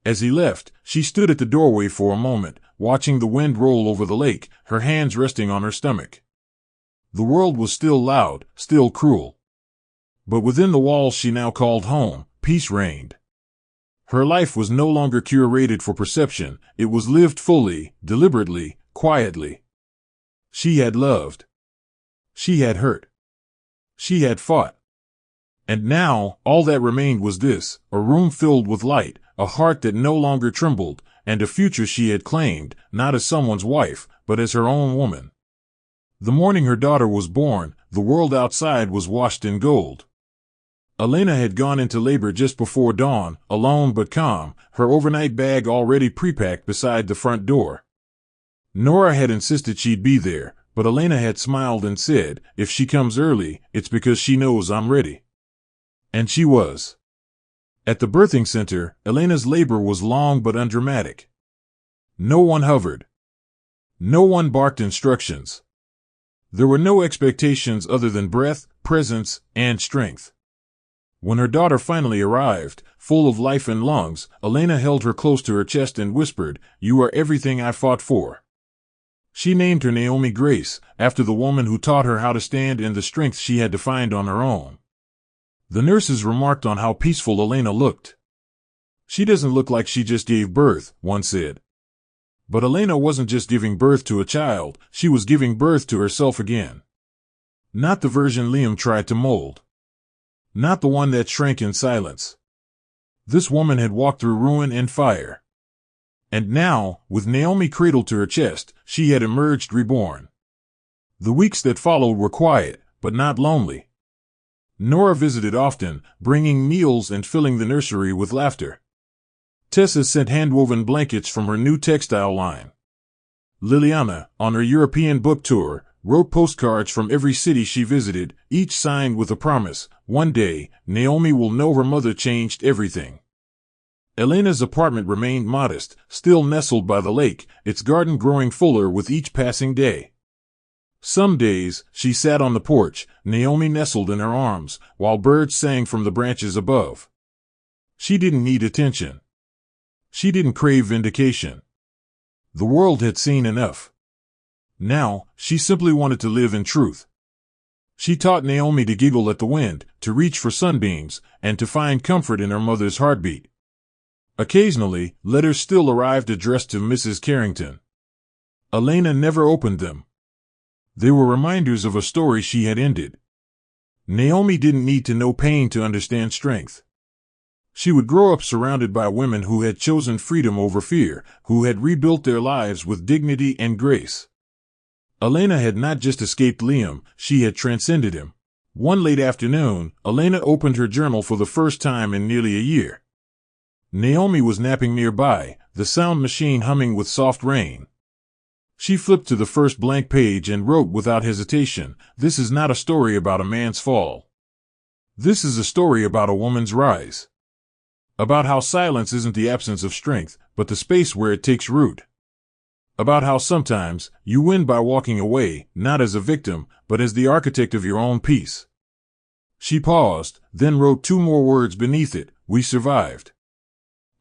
As he left, she stood at the doorway for a moment, watching the wind roll over the lake, her hands resting on her stomach. The world was still loud, still cruel. But within the walls she now called home, peace reigned. Her life was no longer curated for perception, it was lived fully, deliberately, quietly. She had loved. She had hurt. She had fought. And now, all that remained was this, a room filled with light, a heart that no longer trembled, and a future she had claimed, not as someone's wife, but as her own woman. The morning her daughter was born, the world outside was washed in gold. Elena had gone into labor just before dawn, alone but calm, her overnight bag already prepacked beside the front door. Nora had insisted she'd be there, but Elena had smiled and said, "If she comes early, it's because she knows I'm ready." And she was. At the birthing center, Elena's labor was long but undramatic. No one hovered. No one barked instructions. There were no expectations other than breath, presence, and strength. When her daughter finally arrived, full of life and lungs, Elena held her close to her chest and whispered, "You are everything I fought for." She named her Naomi Grace, after the woman who taught her how to stand in the strength she had to find on her own. The nurses remarked on how peaceful Elena looked. "She doesn't look like she just gave birth," one said. But Elena wasn't just giving birth to a child, she was giving birth to herself again. Not the version Liam tried to mold. Not the one that shrank in silence. This woman had walked through ruin and fire. And now, with Naomi cradled to her chest, she had emerged reborn. The weeks that followed were quiet, but not lonely. Nora visited often, bringing meals and filling the nursery with laughter. Tessa sent hand-woven blankets from her new textile line. Liliana, on her European book tour, wrote postcards from every city she visited, each signed with a promise, one day, Naomi will know her mother changed everything. Elena's apartment remained modest, still nestled by the lake, its garden growing fuller with each passing day. Some days, she sat on the porch, Naomi nestled in her arms, while birds sang from the branches above. She didn't need attention. She didn't crave vindication. The world had seen enough. Now, she simply wanted to live in truth. She taught Naomi to giggle at the wind, to reach for sunbeams, and to find comfort in her mother's heartbeat. Occasionally, letters still arrived addressed to Mrs. Carrington. Elena never opened them. They were reminders of a story she had ended. Naomi didn't need to know pain to understand strength. She would grow up surrounded by women who had chosen freedom over fear, who had rebuilt their lives with dignity and grace. Elena had not just escaped Liam, she had transcended him. One late afternoon, Elena opened her journal for the first time in nearly a year. Naomi was napping nearby, the sound machine humming with soft rain. She flipped to the first blank page and wrote without hesitation, "This is not a story about a man's fall. This is a story about a woman's rise. About how silence isn't the absence of strength, but the space where it takes root. About how sometimes you win by walking away, not as a victim, but as the architect of your own peace." She paused, then wrote two more words beneath it, "We survived."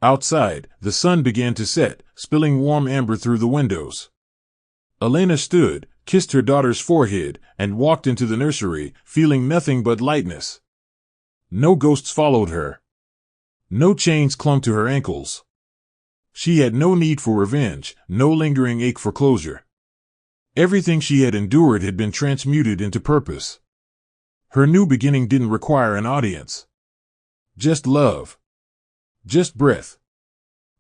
Outside, the sun began to set, spilling warm amber through the windows. Elena stood, kissed her daughter's forehead, and walked into the nursery, feeling nothing but lightness. No ghosts followed her. No chains clung to her ankles. She had no need for revenge, no lingering ache for closure. Everything she had endured had been transmuted into purpose. Her new beginning didn't require an audience. Just love. Just breath.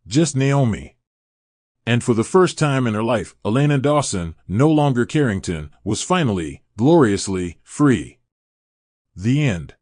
Just Naomi. And for the first time in her life, Elena Dawson, no longer Carrington, was finally, gloriously, free. The end.